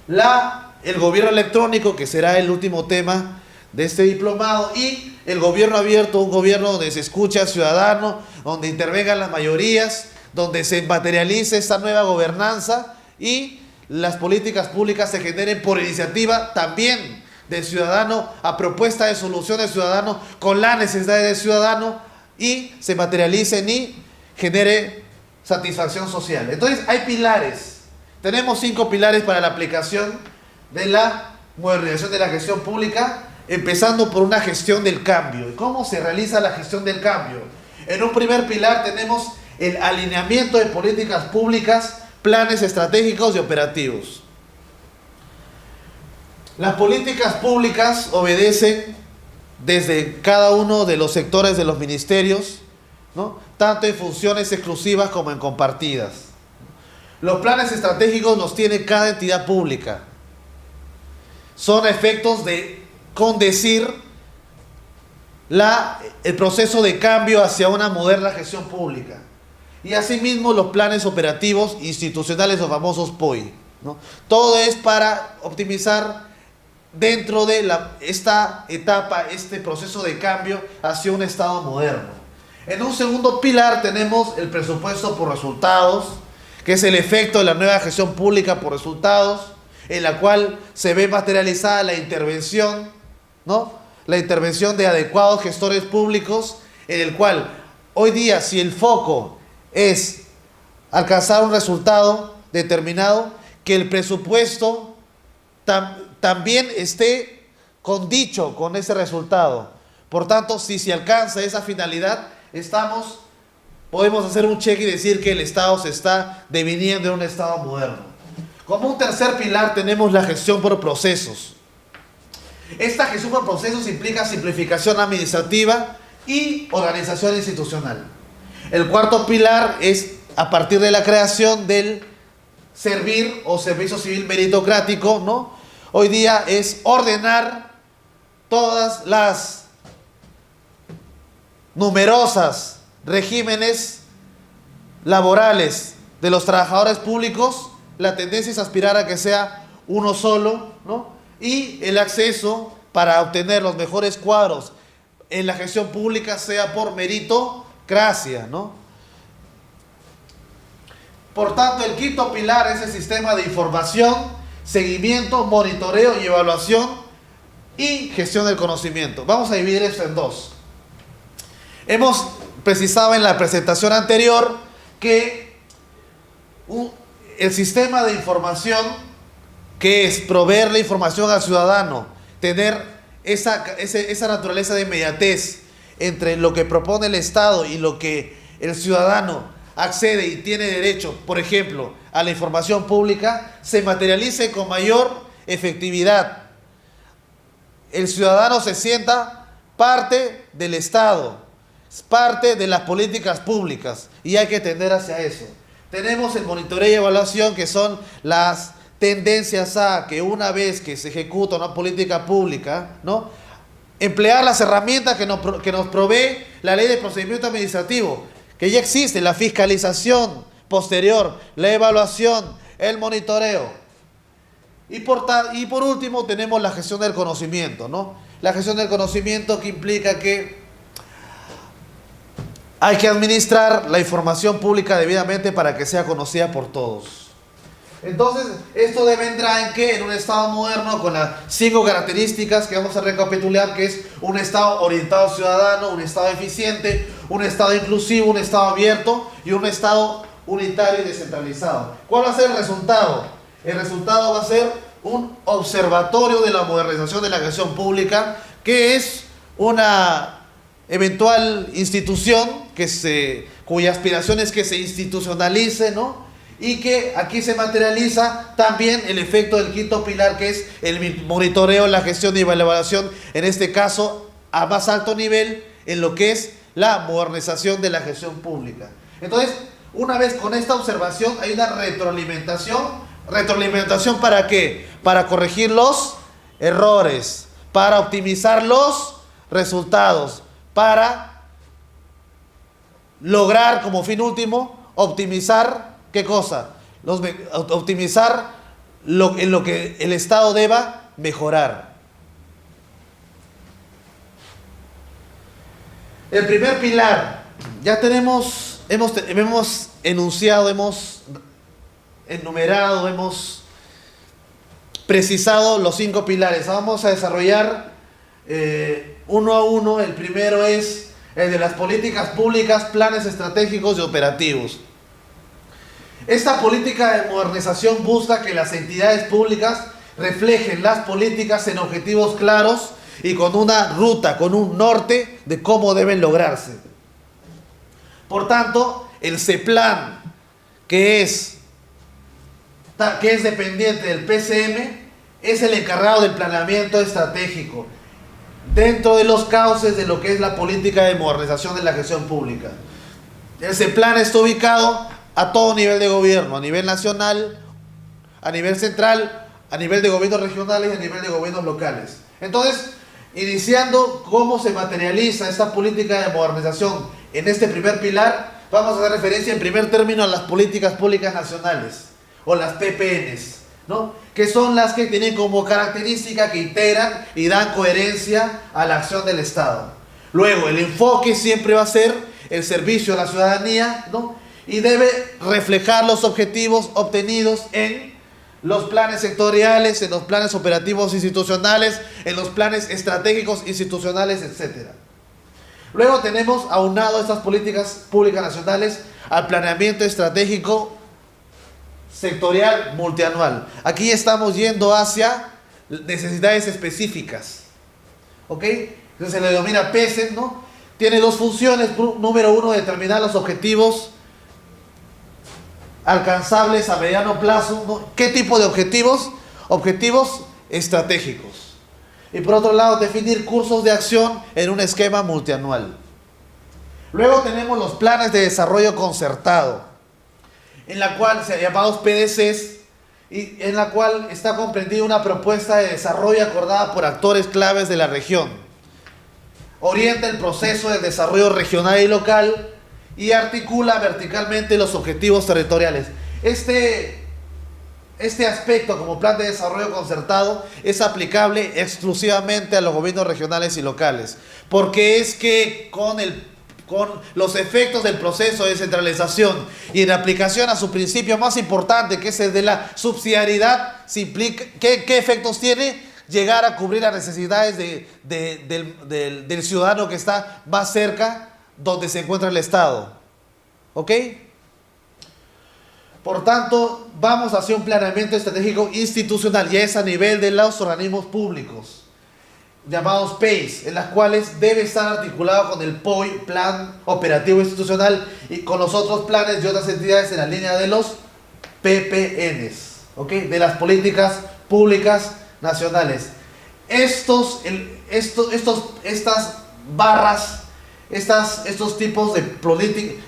El gobierno electrónico, que será el último tema de este diplomado, y el gobierno abierto, un gobierno donde se escucha al ciudadano, donde intervengan las mayorías, donde se materialice esta nueva gobernanza y las políticas públicas se generen por iniciativa también del ciudadano, a propuesta de solución del ciudadano, con las necesidades del ciudadano, y se materialicen y genere satisfacción social. Entonces hay pilares. Tenemos 5 pilares para la aplicación de la modernización de la gestión pública, empezando por una gestión del cambio. ¿Cómo se realiza la gestión del cambio? En un primer pilar tenemos el alineamiento de políticas públicas, planes estratégicos y operativos. Las políticas públicas obedecen desde cada uno de los sectores de los ministerios, ¿no?, tanto en funciones exclusivas como en compartidas. Los planes estratégicos los tiene cada entidad pública. Son efectos de condecir el proceso de cambio hacia una moderna gestión pública. Y asimismo los planes operativos institucionales, los famosos POI, ¿no? Todo es para optimizar dentro de esta etapa, este proceso de cambio hacia un Estado moderno. En un segundo pilar tenemos el presupuesto por resultados, que es el efecto de la nueva gestión pública por resultados, en la cual se ve materializada la intervención, ¿no?, la intervención de adecuados gestores públicos, en el cual hoy día, si el foco es alcanzar un resultado determinado, que el presupuesto también esté condicho con ese resultado. Por tanto, si se alcanza esa finalidad, podemos hacer un cheque y decir que el Estado se está deviniendo en un Estado moderno. Como un tercer pilar tenemos la gestión por procesos. Esta gestión por procesos implica simplificación administrativa y organización institucional. El cuarto pilar es a partir de la creación del servir o servicio civil meritocrático, ¿no? Hoy día es ordenar todas las numerosas regímenes laborales de los trabajadores públicos. La tendencia es aspirar a que sea uno solo, ¿no? Y el acceso para obtener los mejores cuadros en la gestión pública sea por meritocracia, ¿no? Por tanto, el quinto pilar es el sistema de información, seguimiento, monitoreo y evaluación y gestión del conocimiento. Vamos a dividir esto en dos. Hemos precisado en la presentación anterior que el sistema de información, que es proveer la información al ciudadano, tener esa naturaleza de inmediatez entre lo que propone el Estado y lo que el ciudadano accede y tiene derecho, por ejemplo, a la información pública, se materialice con mayor efectividad. El ciudadano se sienta parte del Estado, parte de las políticas públicas, y hay que tender hacia eso. Tenemos el monitoreo y evaluación, que son las tendencias a que una vez que se ejecuta una política pública, ¿no?, emplear las herramientas que nos provee la ley de procedimiento administrativo, que ya existe, la fiscalización posterior, la evaluación, el monitoreo. Y por último tenemos la gestión del conocimiento, ¿no? La gestión del conocimiento, que implica que hay que administrar la información pública debidamente para que sea conocida por todos. Entonces, esto vendrá en que en un Estado moderno, con las 5 características que vamos a recapitular, que es un Estado orientado al ciudadano, un Estado eficiente, un Estado inclusivo, un Estado abierto y un Estado unitario y descentralizado. ¿Cuál va a ser el resultado? El resultado va a ser un observatorio de la modernización de la gestión pública, que es una eventual institución cuya aspiración es que se institucionalice, ¿no? Y que aquí se materializa también el efecto del quinto pilar, que es el monitoreo, la gestión y evaluación, en este caso a más alto nivel, en lo que es la modernización de la gestión pública. Entonces, una vez con esta observación, hay una retroalimentación. ¿Retroalimentación para qué? Para corregir los errores, para optimizar los resultados, para lograr como fin último, optimizar, ¿qué cosa? Optimizar en lo que el Estado deba mejorar. El primer pilar, ya hemos enunciado, hemos enumerado, hemos precisado los 5 pilares. Vamos a desarrollar uno a uno. El primero es el de las políticas públicas, planes estratégicos y operativos. Esta política de modernización busca que las entidades públicas reflejen las políticas en objetivos claros y con una ruta, con un norte de cómo deben lograrse. Por tanto, el CEPLAN, que es dependiente del PCM, es el encargado del planeamiento estratégico dentro de los cauces de lo que es la política de modernización de la gestión pública. El CEPLAN está ubicado a todo nivel de gobierno, a nivel nacional, a nivel central, a nivel de gobiernos regionales y a nivel de gobiernos locales. Entonces, iniciando cómo se materializa esta política de modernización en este primer pilar, vamos a hacer referencia en primer término a las políticas públicas nacionales, o las PPNs, ¿no? Que son las que tienen como característica que integran y dan coherencia a la acción del Estado. Luego, el enfoque siempre va a ser el servicio a la ciudadanía, ¿no? Y debe reflejar los objetivos obtenidos en los planes sectoriales, en los planes operativos institucionales, en los planes estratégicos institucionales, etc. Luego tenemos aunado estas políticas públicas nacionales al planeamiento estratégico sectorial multianual. Aquí estamos yendo hacia necesidades específicas, ¿ok? Entonces se le denomina PESEN, ¿no? Tiene dos funciones. Número uno, determinar los objetivos alcanzables a mediano plazo, ¿no? ¿Qué tipo de objetivos? Objetivos estratégicos. Y por otro lado, definir cursos de acción en un esquema multianual. Luego tenemos los planes de desarrollo concertado, en la cual se llamados PDCs, y en la cual está comprendida una propuesta de desarrollo acordada por actores claves de la región. Orienta el proceso de desarrollo regional y local y articula verticalmente los objetivos territoriales. Este aspecto como plan de desarrollo concertado es aplicable exclusivamente a los gobiernos regionales y locales, porque es que con los efectos del proceso de descentralización y en aplicación a su principio más importante, que es el de la subsidiariedad, se implica, ¿qué efectos tiene? Llegar a cubrir las necesidades del ciudadano que está más cerca donde se encuentra el Estado. ¿Ok? Por tanto, vamos hacia un planeamiento estratégico institucional, ya es a nivel de los organismos públicos, llamados PEIs, en las cuales debe estar articulado con el POI, Plan Operativo Institucional, y con los otros planes y otras entidades en la línea de los PPNs, ¿ok? De las políticas públicas nacionales. Estas barras, estos tipos de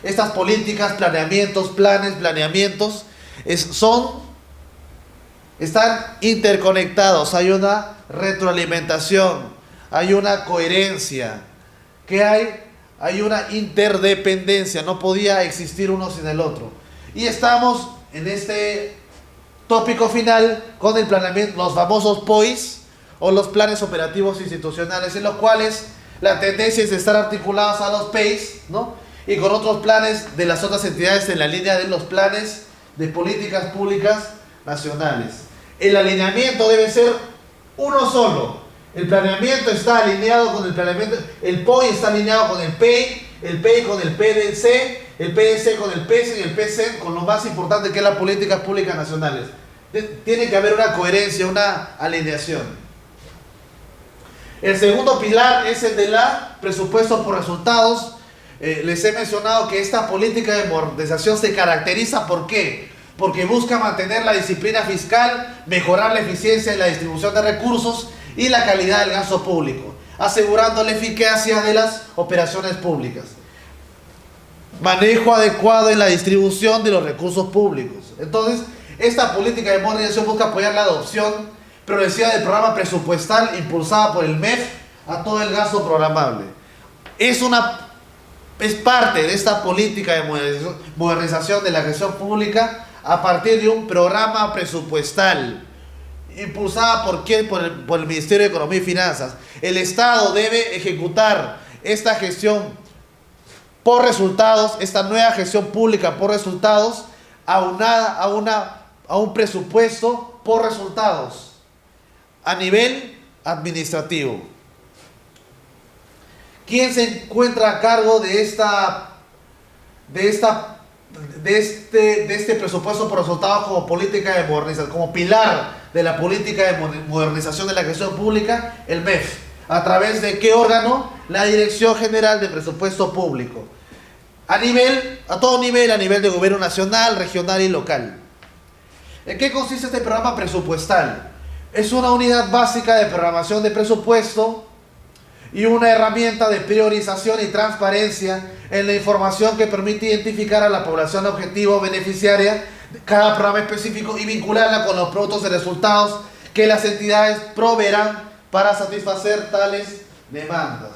estas políticas, planeamientos, están interconectados. Hay una retroalimentación, hay una coherencia, hay una interdependencia, no podía existir uno sin el otro. Y estamos en este tópico final con el planeamiento, los famosos POIs o los planes operativos institucionales, en los cuales la tendencia es estar articulados a los PEIs, ¿no? Y con otros planes de las otras entidades en la línea de los planes de políticas públicas nacionales. El alineamiento debe ser uno solo. El planeamiento está alineado con el planeamiento, el POI está alineado con el PEI con el PDC con el PESEN y el PESEN con lo más importante que es las políticas públicas nacionales. tiene que haber una coherencia, una alineación. El segundo pilar es el de la presupuesto por resultados. Les he mencionado que esta política de modernización se caracteriza ¿por qué? Porque busca mantener la disciplina fiscal, mejorar la eficiencia en la distribución de recursos y la calidad del gasto público, asegurando la eficacia de las operaciones públicas. Manejo adecuado en la distribución de los recursos públicos. Entonces, esta política de modernización busca apoyar la adopción progresiva del programa presupuestal impulsada por el MEF a todo el gasto programable. Es parte de esta política de modernización de la gestión pública a partir de un programa presupuestal impulsada ¿por quién? Por el Ministerio de Economía y Finanzas. El Estado debe ejecutar esta gestión por resultados, esta nueva gestión pública por resultados, aunada a un presupuesto por resultados a nivel administrativo. ¿Quién se encuentra a cargo de este presupuesto por resultados como política de modernización, como pilar de la política de modernización de la gestión pública? El MEF. ¿A través de qué órgano? La Dirección General de Presupuesto Público. A todo nivel, a nivel de gobierno nacional, regional y local. ¿En qué consiste este programa presupuestal? Es una unidad básica de programación de presupuesto y una herramienta de priorización y transparencia en la información que permite identificar a la población objetivo beneficiaria de cada programa específico y vincularla con los productos y resultados que las entidades proveerán para satisfacer tales demandas.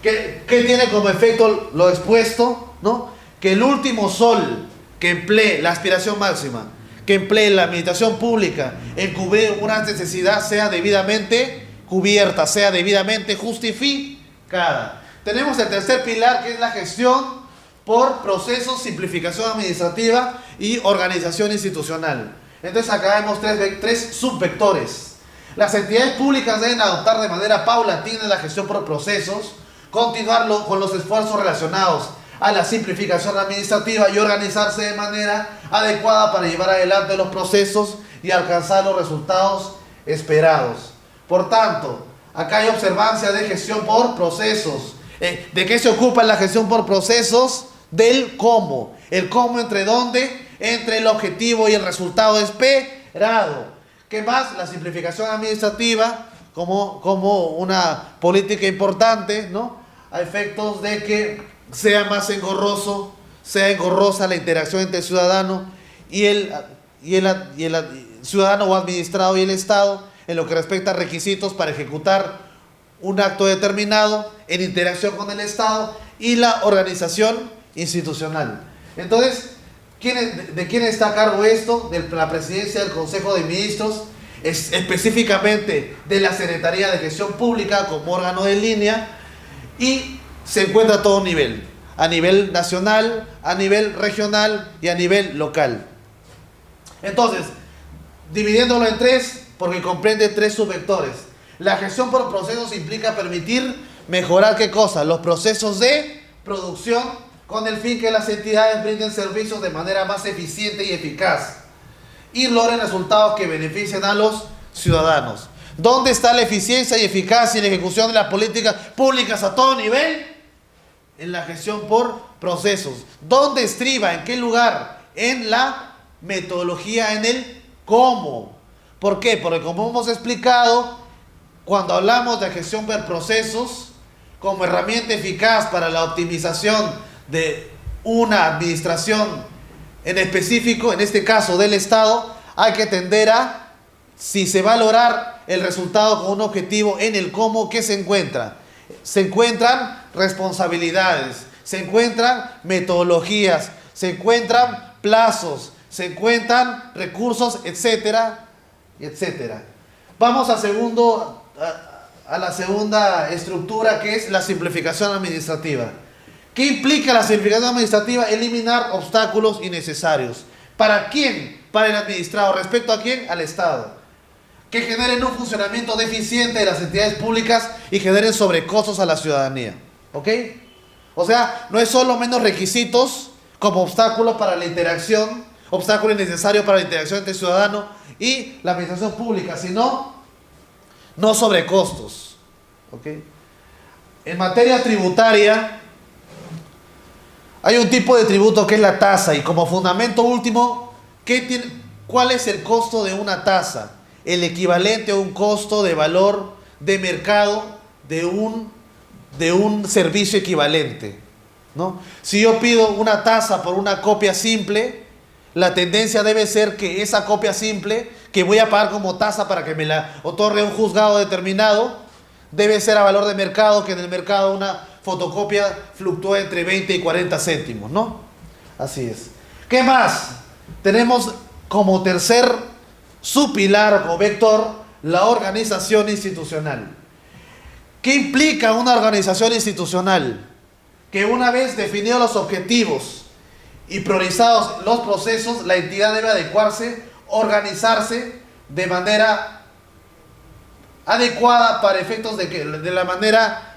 ¿Qué tiene como efecto lo expuesto? ¿No? Que el último sol que emplee la aspiración máxima, que emplee la administración pública en cubrir una necesidad sea debidamente cubierta, sea debidamente justificada. Tenemos el tercer pilar, que es la gestión por procesos, simplificación administrativa y organización institucional. Entonces acá vemos tres subvectores. Las entidades públicas deben adoptar de manera paulatina la gestión por procesos, continuar con los esfuerzos relacionados a la simplificación administrativa y organizarse de manera adecuada para llevar adelante los procesos y alcanzar los resultados esperados. Por tanto, acá hay observancia de gestión por procesos. ¿De qué se ocupa la gestión por procesos? Del cómo. ¿El cómo entre dónde? Entre el objetivo y el resultado esperado. ¿Qué más? La simplificación administrativa como una política importante, ¿no? A efectos de que sea engorrosa la interacción entre el ciudadano y el ciudadano o administrado y el Estado en lo que respecta a requisitos para ejecutar un acto determinado en interacción con el Estado y la organización institucional. Entonces, ¿de quién está a cargo esto? De la Presidencia del Consejo de Ministros, específicamente de la Secretaría de Gestión Pública como órgano de línea, y se encuentra a todo nivel, a nivel nacional, a nivel regional y a nivel local. Entonces, dividiéndolo en tres, porque comprende tres subvectores. La gestión por procesos implica permitir mejorar ¿qué cosa? Los procesos de producción con el fin que las entidades brinden servicios de manera más eficiente y eficaz y logren resultados que beneficien a los ciudadanos. ¿Dónde está la eficiencia y eficacia en la ejecución de las políticas públicas a todo nivel? En la gestión por procesos. ¿Dónde estriba? ¿En qué lugar? En la metodología, en el cómo. ¿Por qué? Porque como hemos explicado, cuando hablamos de gestión por procesos como herramienta eficaz para la optimización de una administración en específico, en este caso del Estado, hay que tender a, si se va a lograr el resultado con un objetivo en el cómo, ¿qué se encuentra? Se encuentran responsabilidades, se encuentran metodologías, se encuentran plazos, se encuentran recursos, etcétera, etcétera. Vamos a la segunda estructura, que es la simplificación administrativa. ¿Qué implica la simplificación administrativa? Eliminar obstáculos innecesarios. ¿Para quién? Para el administrado. ¿Respecto a quién? Al Estado. Que generen un funcionamiento deficiente de las entidades públicas y generen sobrecostos a la ciudadanía. ¿Ok? O sea, no es solo menos requisitos como obstáculos para la interacción obstáculo innecesario para la interacción entre el ciudadano y la administración pública, sino no sobrecostos. ¿Ok? En materia tributaria, hay un tipo de tributo que es la tasa, y como fundamento último, ¿cuál es el costo de una tasa? El equivalente a un costo de valor de mercado de un servicio equivalente, ¿no? Si yo pido una tasa por una copia simple, la tendencia debe ser que esa copia simple, que voy a pagar como tasa para que me la otorgue un juzgado determinado, debe ser a valor de mercado, que en el mercado una fotocopia fluctúa entre 20 y 40 céntimos, ¿no? Así es. ¿Qué más? Tenemos como tercer subpilar o vector la organización institucional. ¿Qué implica una organización institucional? Que una vez definidos los objetivos y priorizados los procesos, la entidad debe adecuarse, organizarse de manera adecuada para efectos de la manera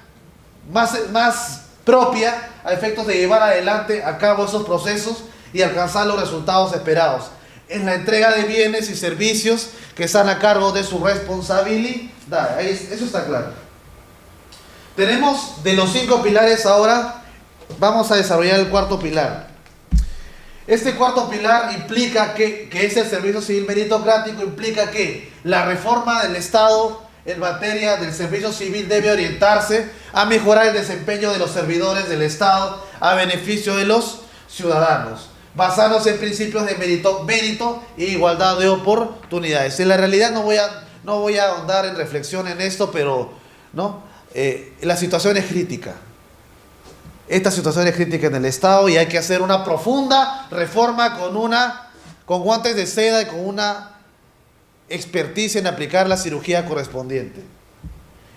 más propia, a efectos de llevar adelante a cabo esos procesos y alcanzar los resultados esperados en la entrega de bienes y servicios que están a cargo de su responsabilidad. Eso está claro. Tenemos de los 5 pilares, ahora vamos a desarrollar el cuarto pilar. Este cuarto pilar implica que es el servicio civil meritocrático, implica que la reforma del Estado en materia del servicio civil debe orientarse a mejorar el desempeño de los servidores del Estado a beneficio de los ciudadanos, basándose en principios de mérito e igualdad de oportunidades. En la realidad no voy a ahondar en reflexión en esto, pero ¿no? La situación es crítica. Esta situación es crítica en el Estado y hay que hacer una profunda reforma con guantes de seda y con una experticia en aplicar la cirugía correspondiente.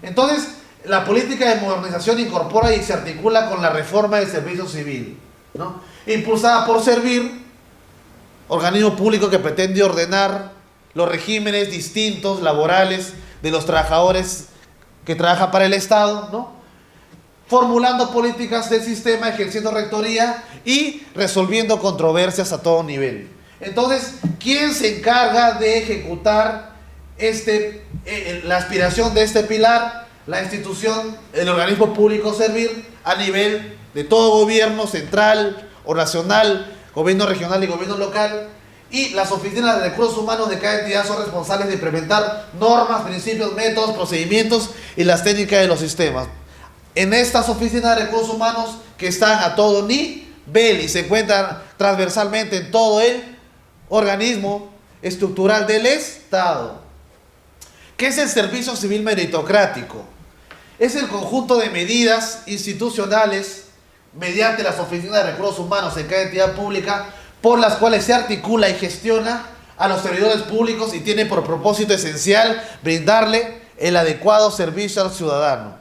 Entonces, la política de modernización incorpora y se articula con la reforma del servicio civil, ¿no? Impulsada por Servir, organismo público que pretende ordenar los regímenes distintos laborales de los trabajadores que trabajan para el Estado, ¿no? Formulando políticas del sistema, ejerciendo rectoría y resolviendo controversias a todo nivel. Entonces, ¿quién se encarga de ejecutar la aspiración de este pilar? La institución, el organismo público Servir, a nivel de todo gobierno central o nacional, gobierno regional y gobierno local, y las oficinas de recursos humanos de cada entidad son responsables de implementar normas, principios, métodos, procedimientos y las técnicas de los sistemas. En estas oficinas de recursos humanos, que están a todo nivel y se encuentran transversalmente en todo el organismo estructural del Estado. ¿Qué es el servicio civil meritocrático? Es el conjunto de medidas institucionales mediante las oficinas de recursos humanos en cada entidad pública por las cuales se articula y gestiona a los servidores públicos y tiene por propósito esencial brindarle el adecuado servicio al ciudadano.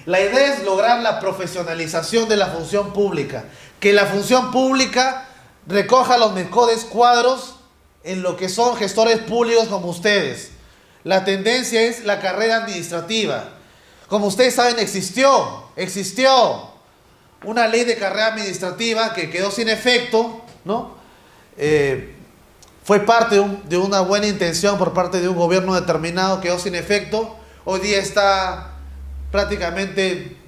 La idea es lograr la profesionalización de la función pública, que la función pública recoja los mejores cuadros en lo que son gestores públicos como ustedes. La tendencia es la carrera administrativa. Como ustedes saben, existió una ley de carrera administrativa que quedó sin efecto, ¿no? Fue parte de una buena intención por parte de un gobierno determinado, quedó sin efecto. Hoy día está prácticamente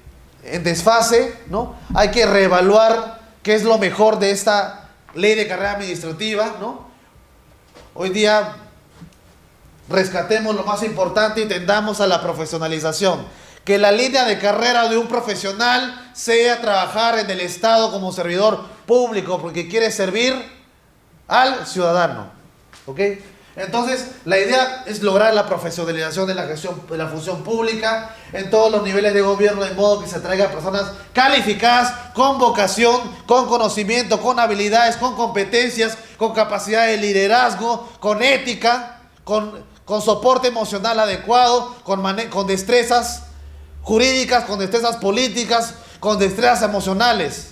en desfase, ¿no? Hay que reevaluar qué es lo mejor de esta ley de carrera administrativa, ¿no? Hoy día rescatemos lo más importante y tendamos a la profesionalización. Que la línea de carrera de un profesional sea trabajar en el Estado como servidor público porque quiere servir al ciudadano, ¿ok? Entonces, la idea es lograr la profesionalización de la gestión de la función pública en todos los niveles de gobierno, de modo que se traiga personas calificadas, con vocación, con conocimiento, con habilidades, con competencias, con capacidad de liderazgo, con ética, con soporte emocional adecuado, con destrezas jurídicas, con destrezas políticas, con destrezas emocionales.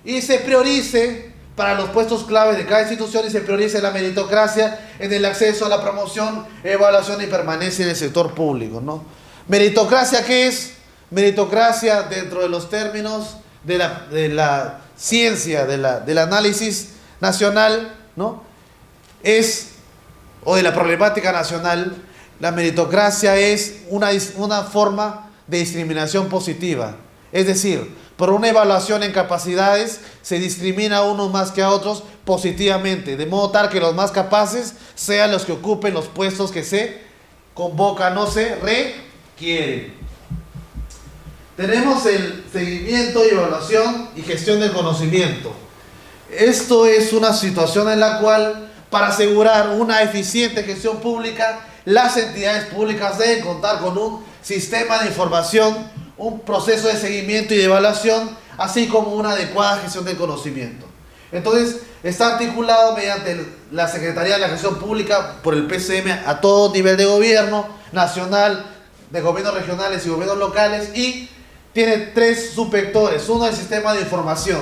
Y se priorice para los puestos claves de cada institución y se priorice la meritocracia en el acceso a la promoción, evaluación y permanencia en el sector público, ¿no? ¿Meritocracia qué es? Meritocracia, dentro de los términos de la ciencia, del análisis nacional, ¿no? O de la problemática nacional, la meritocracia es una forma de discriminación positiva. Es decir, por una evaluación en capacidades se discrimina a unos más que a otros positivamente, de modo tal que los más capaces sean los que ocupen los puestos que se convocan o se requieren. Tenemos el seguimiento y evaluación y gestión del conocimiento. Esto es una situación en la cual, para asegurar una eficiente gestión pública, las entidades públicas deben contar con un sistema de información, un proceso de seguimiento y de evaluación, así como una adecuada gestión del conocimiento. Entonces, está articulado mediante la Secretaría de la Gestión Pública por el PCM a todo nivel de gobierno, nacional, de gobiernos regionales y gobiernos locales, y tiene 3 subvectores. Uno, el sistema de información,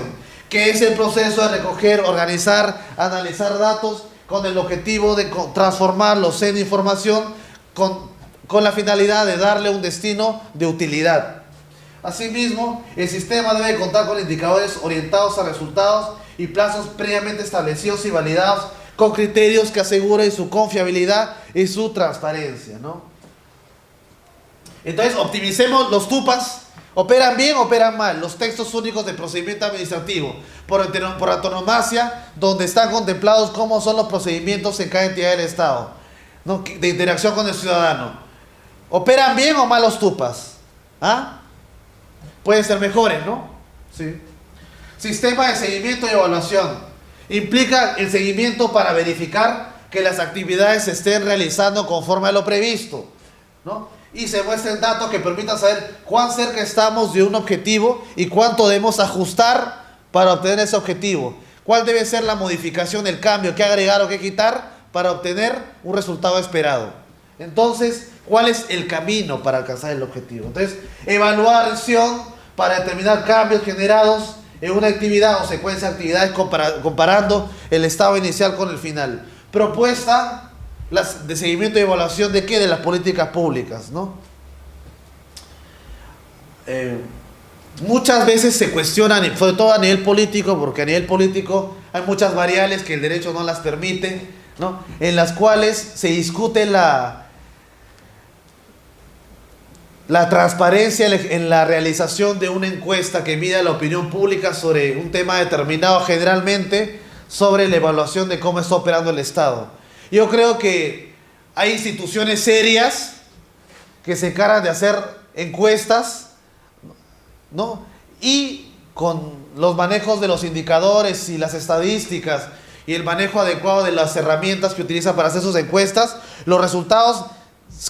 que es el proceso de recoger, organizar, analizar datos con el objetivo de transformarlos en información con la finalidad de darle un destino de utilidad. Asimismo, el sistema debe contar con indicadores orientados a resultados y plazos previamente establecidos y validados con criterios que aseguren su confiabilidad y su transparencia, ¿no? Entonces, optimicemos los TUPAS. ¿Operan bien o operan mal? Los textos únicos de procedimiento administrativo, por antonomasia, donde están contemplados cómo son los procedimientos en cada entidad del Estado, ¿no? De interacción con el ciudadano. ¿Operan bien o mal los TUPAS? ¿Ah? Pueden ser mejores, ¿no? Sí. Sistema de seguimiento y evaluación. Implica el seguimiento para verificar que las actividades se estén realizando conforme a lo previsto, ¿no? Y se muestren datos que permitan saber cuán cerca estamos de un objetivo y cuánto debemos ajustar para obtener ese objetivo. Cuál debe ser la modificación, el cambio, qué agregar o qué quitar para obtener un resultado esperado. Entonces, ¿cuál es el camino para alcanzar el objetivo? Entonces, evaluación para determinar cambios generados en una actividad o secuencia de actividades comparando el estado inicial con el final. Propuesta de seguimiento y evaluación de qué, de las políticas públicas, ¿no? Muchas veces se cuestionan, sobre todo a nivel político, porque a nivel político hay muchas variables que el derecho no las permite, ¿no? En las cuales se discute la transparencia en la realización de una encuesta que mida la opinión pública sobre un tema determinado, generalmente sobre la evaluación de cómo está operando el Estado. Yo creo que hay instituciones serias que se encargan de hacer encuestas, ¿no? Y con los manejos de los indicadores y las estadísticas y el manejo adecuado de las herramientas que utilizan para hacer sus encuestas, los resultados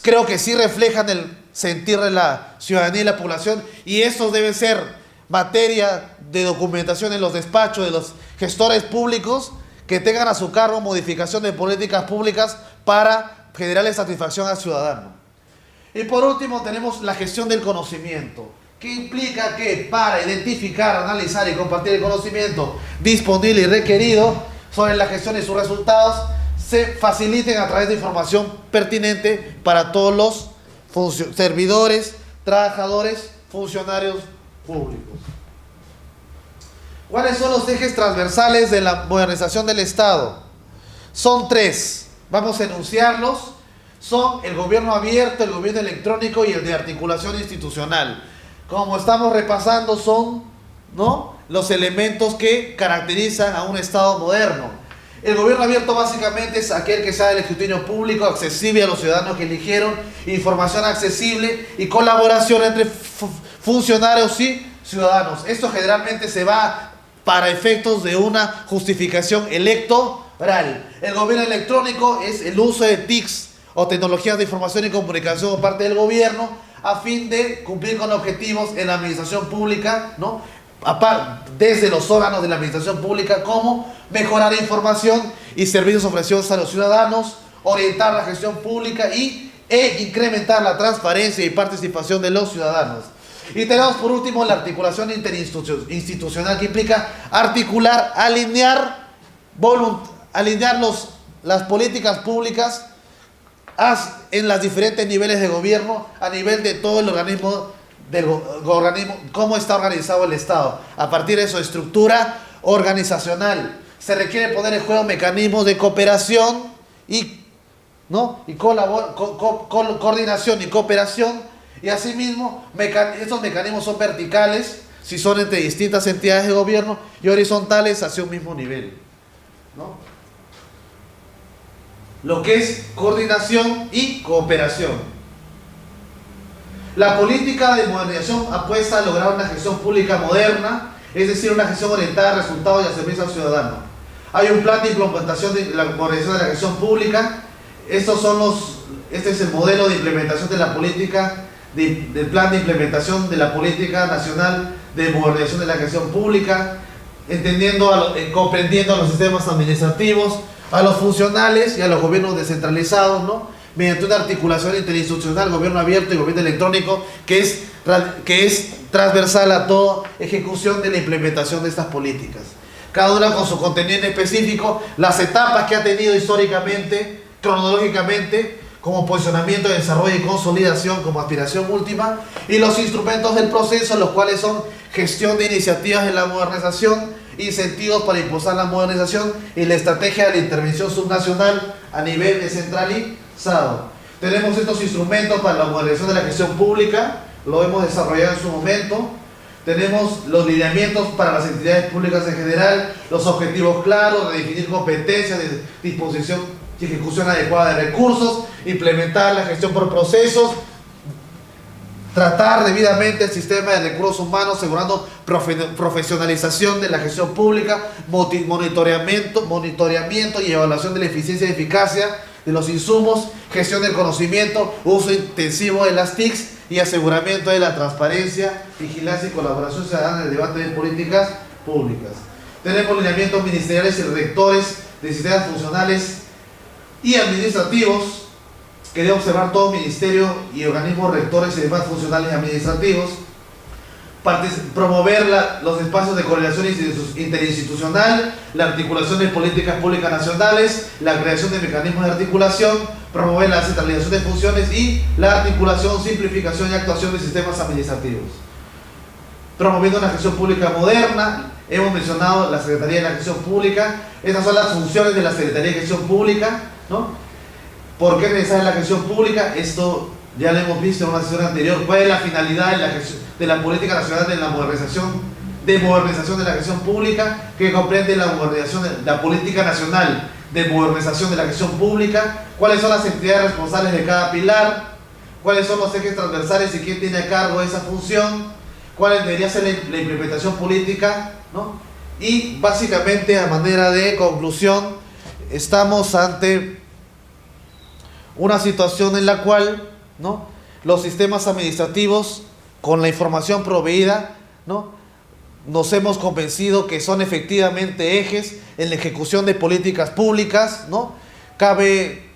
creo que sí reflejan el sentir de la ciudadanía y la población, y estos deben ser materia de documentación en los despachos de los gestores públicos que tengan a su cargo modificación de políticas públicas para generarle satisfacción al ciudadano. Y por último tenemos la gestión del conocimiento, que implica que para identificar, analizar y compartir el conocimiento disponible y requerido sobre la gestión y sus resultados se faciliten a través de información pertinente para todos los servidores, trabajadores, funcionarios públicos. ¿Cuáles son los ejes transversales de la modernización del Estado? Son 3. Vamos a enunciarlos. Son el gobierno abierto, el gobierno electrónico y el de articulación institucional. Como estamos repasando, son, ¿no?, los elementos que caracterizan a un Estado moderno. El gobierno abierto básicamente es aquel que sea el escrutinio público, accesible a los ciudadanos que eligieron, información accesible y colaboración entre funcionarios y ciudadanos. Esto generalmente se va para efectos de una justificación electoral. El gobierno electrónico es el uso de TICs o tecnologías de información y comunicación por parte del gobierno a fin de cumplir con objetivos en la administración pública, ¿no? Desde los órganos de la administración pública, como mejorar información y servicios ofrecidos a los ciudadanos, orientar la gestión pública e incrementar la transparencia y participación de los ciudadanos. Y tenemos por último la articulación interinstitucional, que implica articular, alinear las políticas públicas en los diferentes niveles de gobierno, a nivel de todo el organismo organismo, cómo está organizado el Estado, a partir de su estructura organizacional. Se requiere poner en juego mecanismos de cooperación y, ¿no? y coordinación y cooperación, y asimismo estos mecanismos son verticales si son entre distintas entidades de gobierno y horizontales hacia un mismo nivel, ¿no? Lo que es coordinación y cooperación. La política de modernización apuesta a lograr una gestión pública moderna, es decir, una gestión orientada a resultados y al servicio al ciudadano. Hay un plan de implementación de la modernización de la gestión pública. Este es el modelo de implementación de la política, del plan de implementación de la política nacional de modernización de la gestión pública, comprendiendo a los sistemas administrativos, a los funcionales y a los gobiernos descentralizados, ¿no? Mediante una articulación interinstitucional, gobierno abierto y gobierno electrónico, que es transversal a toda ejecución de la implementación de estas políticas. Cada una con su contenido específico, las etapas que ha tenido históricamente, cronológicamente, como posicionamiento, desarrollo y consolidación como aspiración última, y los instrumentos del proceso, los cuales son gestión de iniciativas de la modernización, incentivos para impulsar la modernización y la estrategia de la intervención subnacional a nivel descentralizado. Tenemos estos instrumentos para la modernización de la gestión pública, lo hemos desarrollado en su momento. Tenemos los lineamientos para las entidades públicas en general, los objetivos claros, redefinir competencias de disposición y ejecución adecuada de recursos, implementar la gestión por procesos, tratar debidamente el sistema de recursos humanos, asegurando profesionalización de la gestión pública, monitoreamiento y evaluación de la eficiencia y eficacia de los insumos, gestión del conocimiento, uso intensivo de las TICs y aseguramiento de la transparencia, vigilancia y colaboración ciudadana en el debate de políticas públicas. Tenemos lineamientos ministeriales y rectores de sistemas funcionales y administrativos que debe observar todo ministerio y organismos rectores y demás funcionales administrativos. Promover los espacios de coordinación interinstitucional, la articulación de políticas públicas nacionales, la creación de mecanismos de articulación, promover la centralización de funciones y la articulación, simplificación y actuación de sistemas administrativos. Promoviendo una gestión pública moderna, hemos mencionado la Secretaría de la Gestión Pública. Estas son las funciones de la Secretaría de Gestión Pública, ¿no? ¿Por qué es necesaria la gestión pública? Esto ya lo hemos visto en una sesión anterior. ¿Cuál es la finalidad de la política nacional de la modernización de la gestión pública? Que comprende la política nacional de modernización de la gestión pública. ¿Cuáles son las entidades responsables de cada pilar? ¿Cuáles son los ejes transversales y quién tiene a cargo esa función? ¿Cuál debería ser la implementación política, ¿no? Y básicamente, a manera de conclusión, estamos ante una situación en la cual, ¿no?, los sistemas administrativos, con la información proveída, ¿no?, nos hemos convencido que son efectivamente ejes en la ejecución de políticas públicas, ¿no? Cabe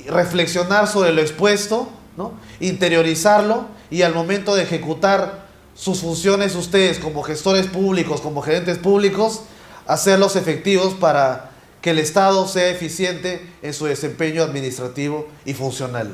reflexionar sobre lo expuesto, ¿no?, interiorizarlo, y al momento de ejecutar sus funciones ustedes como gestores públicos, como gerentes públicos, hacerlos efectivos para que el Estado sea eficiente en su desempeño administrativo y funcional.